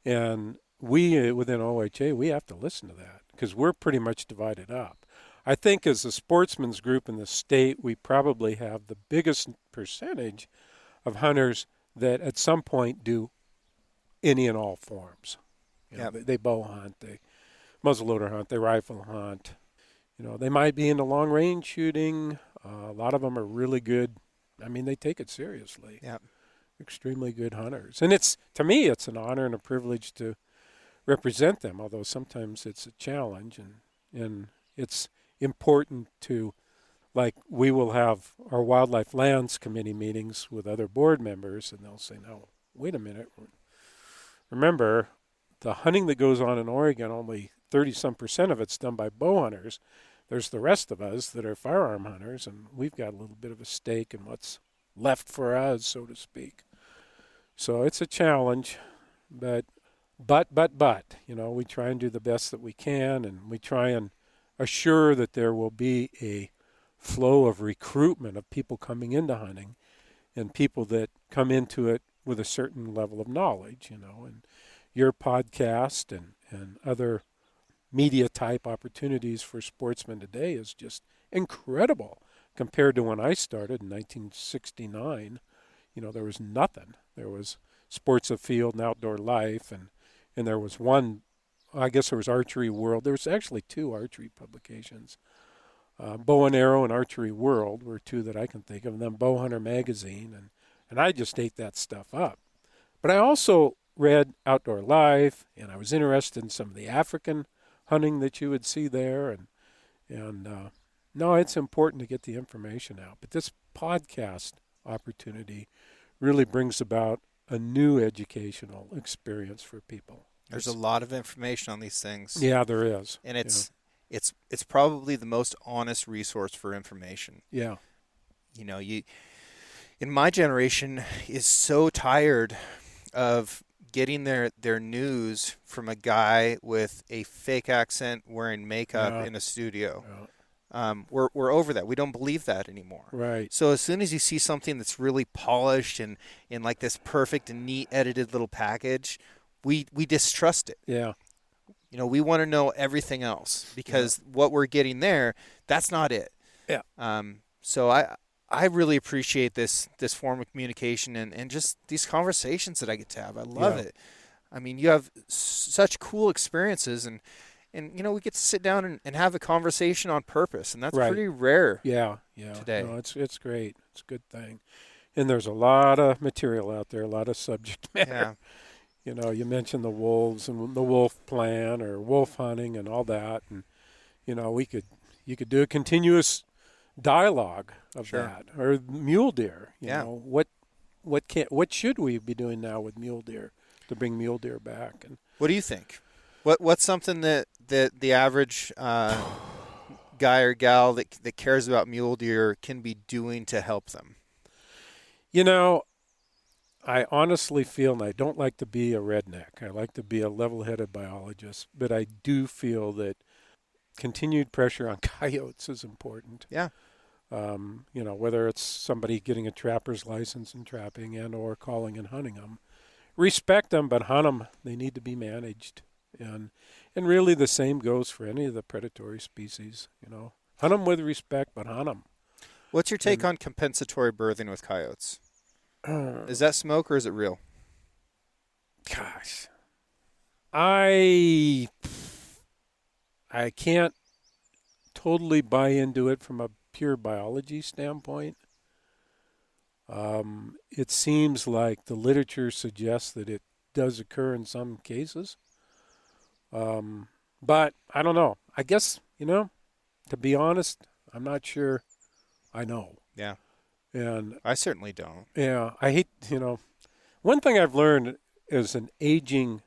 And we, within OHA, we have to listen to that because we're pretty much divided up. I think as a sportsman's group in the state, we probably have the biggest percentage of hunters that at some point do any and all forms. They bow hunt, they muzzleloader hunt, they rifle hunt. They might be into long range shooting. A lot of them are really good. I mean, they take it seriously. Yeah. Extremely good hunters. And to me, it's an honor and a privilege to represent them, although sometimes it's a challenge. And it's important to, like, we will have our Wildlife Lands Committee meetings with other board members, and they'll say, no, wait a minute. Remember, the hunting that goes on in Oregon, only 30-some% of it's done by bow hunters. There's the rest of us that are firearm hunters, and we've got a little bit of a stake in what's left for us, so to speak. So it's a challenge, but, we try and do the best that we can, and we try and assure that there will be a flow of recruitment of people coming into hunting and people that come into it with a certain level of knowledge, and your podcast and other media type opportunities for sportsmen today is just incredible compared to when I started in 1969. There was nothing. There was Sports Afield and Outdoor Life, and there was one, I guess there was Archery World. There was actually 2 archery publications. Bow and Arrow and Archery World were 2 that I can think of, and then Bow Hunter Magazine, and I just ate that stuff up. But I also read Outdoor Life, and I was interested in some of the African hunting that you would see there, and no, it's important to get the information out. But this podcast opportunity really brings about a new educational experience for people. There's a lot of information on these things. Yeah, there is. And it's probably the most honest resource for information. Yeah. You in my generation is so tired of getting their news from a guy with a fake accent wearing makeup in a studio. Yeah. We're over that. We don't believe that anymore. Right. So as soon as you see something that's really polished and in like this perfect and neat edited little package, we distrust it. Yeah. We want to know everything else because what we're getting there, that's not it. Yeah. So I really appreciate this form of communication and just these conversations that I get to have. I love it. I mean, you have such cool experiences and we get to sit down and have a conversation on purpose, and that's pretty rare. Yeah. Today. No, it's great. It's a good thing. And there's a lot of material out there, a lot of subject matter. Yeah. You mentioned the wolves and the wolf plan or wolf hunting and all that, and you could do a continuous dialogue of that, or mule deer. You know, what should we be doing now with mule deer to bring mule deer back? And what do you think? What's something that the average guy or gal that cares about mule deer can be doing to help them? I honestly feel, and I don't like to be a redneck, I like to be a level-headed biologist, but I do feel that continued pressure on coyotes is important. Yeah. Whether it's somebody getting a trapper's license and trapping and or calling and hunting them. Respect them, but hunt them. They need to be managed. And really the same goes for any of the predatory species. Hunt them with respect, but hunt them. What's your take on compensatory birthing with coyotes? Is that smoke or is it real? Gosh, I can't totally buy into it from a pure biology standpoint. It seems like the literature suggests that it does occur in some cases. But I don't know. I guess, to be honest, I'm not sure I know. Yeah. And I certainly don't. Yeah. I hate, one thing I've learned as an aging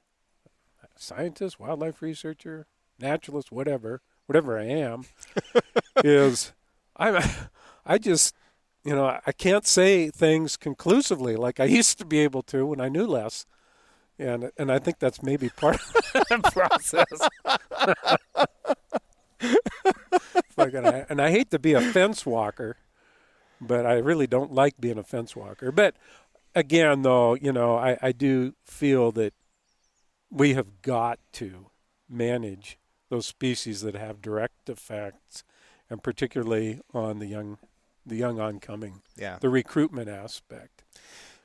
scientist, wildlife researcher, naturalist, whatever I am, is I just, I can't say things conclusively like I used to be able to when I knew less. And I think that's maybe part of the process. And I hate to be a fence walker, but I really don't like being a fence walker. But again, though, I do feel that we have got to manage those species that have direct effects, and particularly on the young oncoming, the recruitment aspect.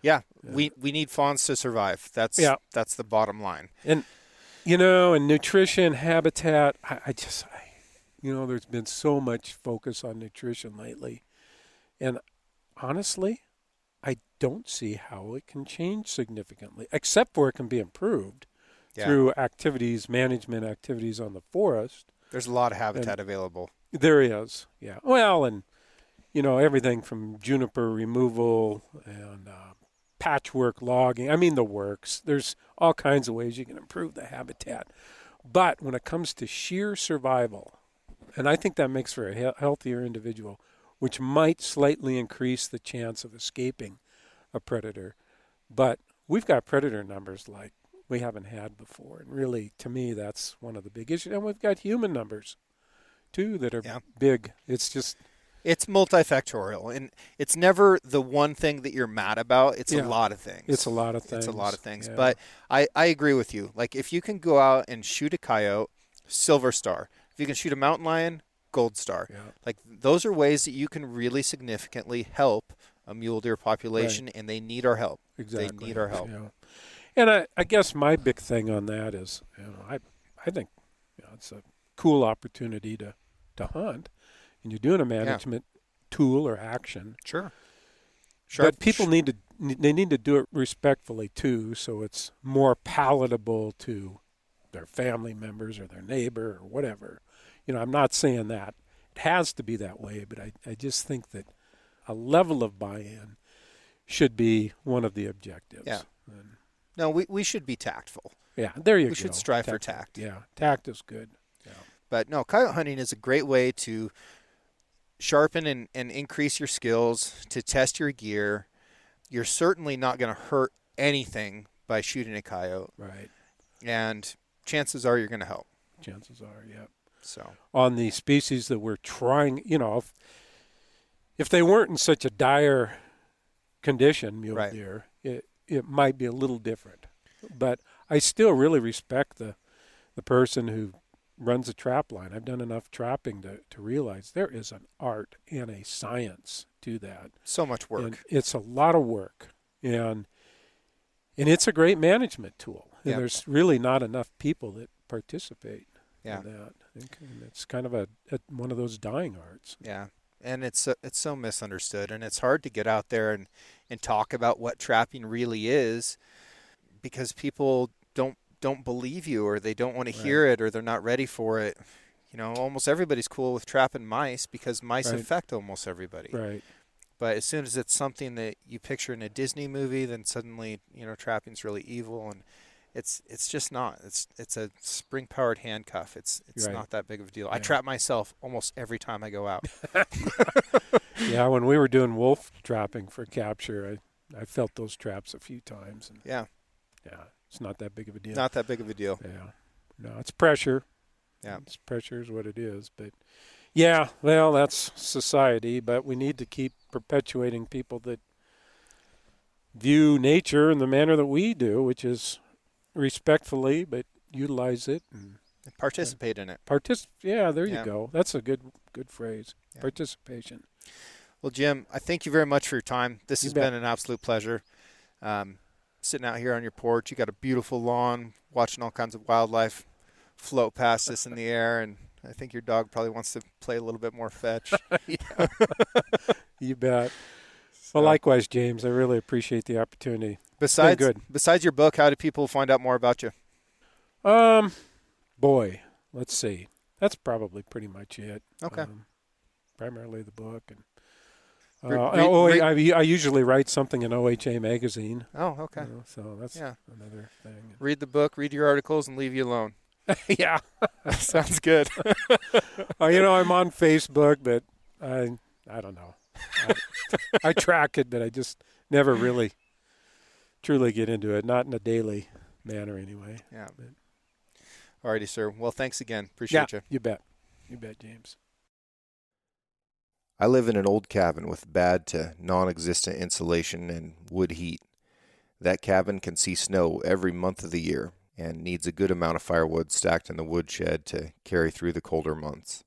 Yeah, we need fawns to survive. That's the bottom line. And and nutrition, habitat. I there's been so much focus on nutrition lately, and honestly, I don't see how it can change significantly, except for it can be improved through management activities on the forest. There's a lot of habitat available. There is, yeah. Well, and everything from juniper removal and patchwork logging. I mean, the works. There's all kinds of ways you can improve the habitat. But when it comes to sheer survival, and I think that makes for a healthier individual, which might slightly increase the chance of escaping a predator. But we've got predator numbers like we haven't had before. And really, to me, that's one of the big issues. And we've got human numbers, too, that are big. It's just... It's multifactorial, and it's never the one thing that you're mad about. It's a lot of things. It's a lot of things. It's a lot of things. Yeah. But I agree with you. Like, if you can go out and shoot a coyote, silver star. If you can shoot a mountain lion, gold star. Yeah. Like, those are ways that you can really significantly help a mule deer population, and they need our help. Exactly. They need our help. Yeah. And I guess my big thing on that is, I think it's a cool opportunity to hunt. And you're doing a management tool or action. Sure. But people need to do it respectfully too, so it's more palatable to their family members or their neighbor or whatever. I'm not saying that it has to be that way, but I just think that a level of buy-in should be one of the objectives. Yeah. No, we should be tactful. Yeah, there you go. We should strive for tact. Yeah, tact is good. Yeah. But no, coyote hunting is a great way to sharpen and increase your skills, to test your gear. You're certainly not going to hurt anything by shooting a coyote. Right. And chances are you're going to help. Chances are, yeah. So on the species that we're trying, if they weren't in such a dire condition, mule deer, it might be a little different. But I still really respect the person who runs a trap line. I've done enough trapping to realize there is an art and a science to that. So much work. And it's a lot of work. And it's a great management tool. And there's really not enough people that participate in that. And it's kind of one of those dying arts. Yeah. And it's so misunderstood. And it's hard to get out there and talk about what trapping really is, because people don't believe you, or they don't want to hear it, or they're not ready for it. Almost everybody's cool with trapping mice because mice affect almost everybody. Right. But as soon as it's something that you picture in a Disney movie, then suddenly, trapping's really evil, and it's just not. It's a spring-powered handcuff. It's not that big of a deal. Yeah. I trap myself almost every time I go out. Yeah, when we were doing wolf trapping for capture, I felt those traps a few times. And yeah. It's not that big of a deal. Not that big of a deal. Yeah. No, it's pressure. Yeah. Pressure is what it is. But, yeah, well, that's society. But we need to keep perpetuating people that view nature in the manner that we do, which is respectfully, but utilize it. And participate in it. Yeah, there you go. That's a good phrase. Yeah. Participation. Well, Jim, I thank you very much for your time. This has been an absolute pleasure. Sitting out here on your porch, you got a beautiful lawn, watching all kinds of wildlife float past us in the air, and I think your dog probably wants to play a little bit more fetch. You bet. Well, likewise, James. I really appreciate the opportunity. Besides your book, how do people find out more about you? Boy, let's see. That's probably pretty much it. Okay. Primarily the book, and I usually write something in OHA magazine. Oh, okay. So that's another thing. Read the book, read your articles, and leave you alone. Yeah. Sounds good. I'm on Facebook, but I don't know. I track it, but I just never really truly get into it. Not in a daily manner, anyway. Yeah. All righty, sir. Well, thanks again. Appreciate you. You bet. You bet, James. I live in an old cabin with bad to non-existent insulation and wood heat. That cabin can see snow every month of the year and needs a good amount of firewood stacked in the woodshed to carry through the colder months.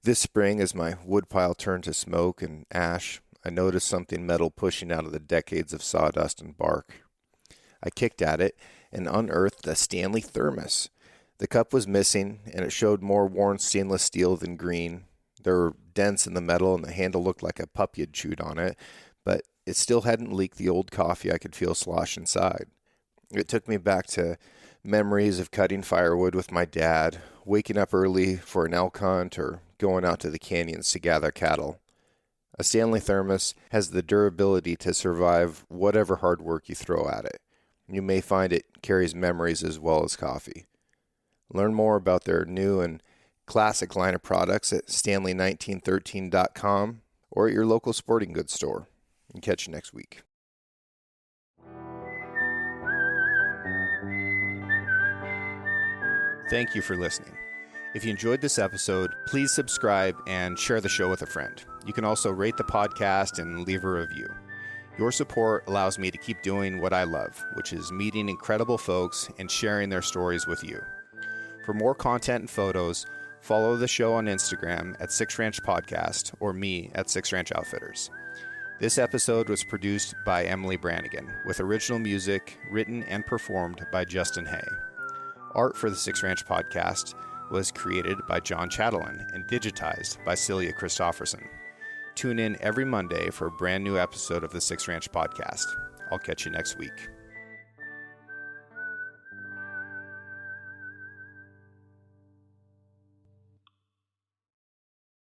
This spring, as my woodpile turned to smoke and ash, I noticed something metal pushing out of the decades of sawdust and bark. I kicked at it and unearthed a Stanley thermos. The cup was missing, and it showed more worn stainless steel than green. There were dents in the metal, and the handle looked like a puppy had chewed on it, but it still hadn't leaked the old coffee I could feel slosh inside. It took me back to memories of cutting firewood with my dad, waking up early for an elk hunt, or going out to the canyons to gather cattle. A Stanley thermos has the durability to survive whatever hard work you throw at it. You may find it carries memories as well as coffee. Learn more about their new and classic line of products at stanley1913.com or at your local sporting goods store. And catch you next week. Thank you for listening. If you enjoyed this episode, please subscribe and share the show with a friend. You can also rate the podcast and leave a review. Your support allows me to keep doing what I love, which is meeting incredible folks and sharing their stories with you. For more content and photos, follow the show on Instagram at Six Ranch Podcast or me at Six Ranch Outfitters. This episode was produced by Emily Brannigan, with original music written and performed by Justin Hay. Art for the Six Ranch Podcast was created by John Chatelain and digitized by Celia Christofferson. Tune in every Monday for a brand new episode of the Six Ranch Podcast. I'll catch you next week.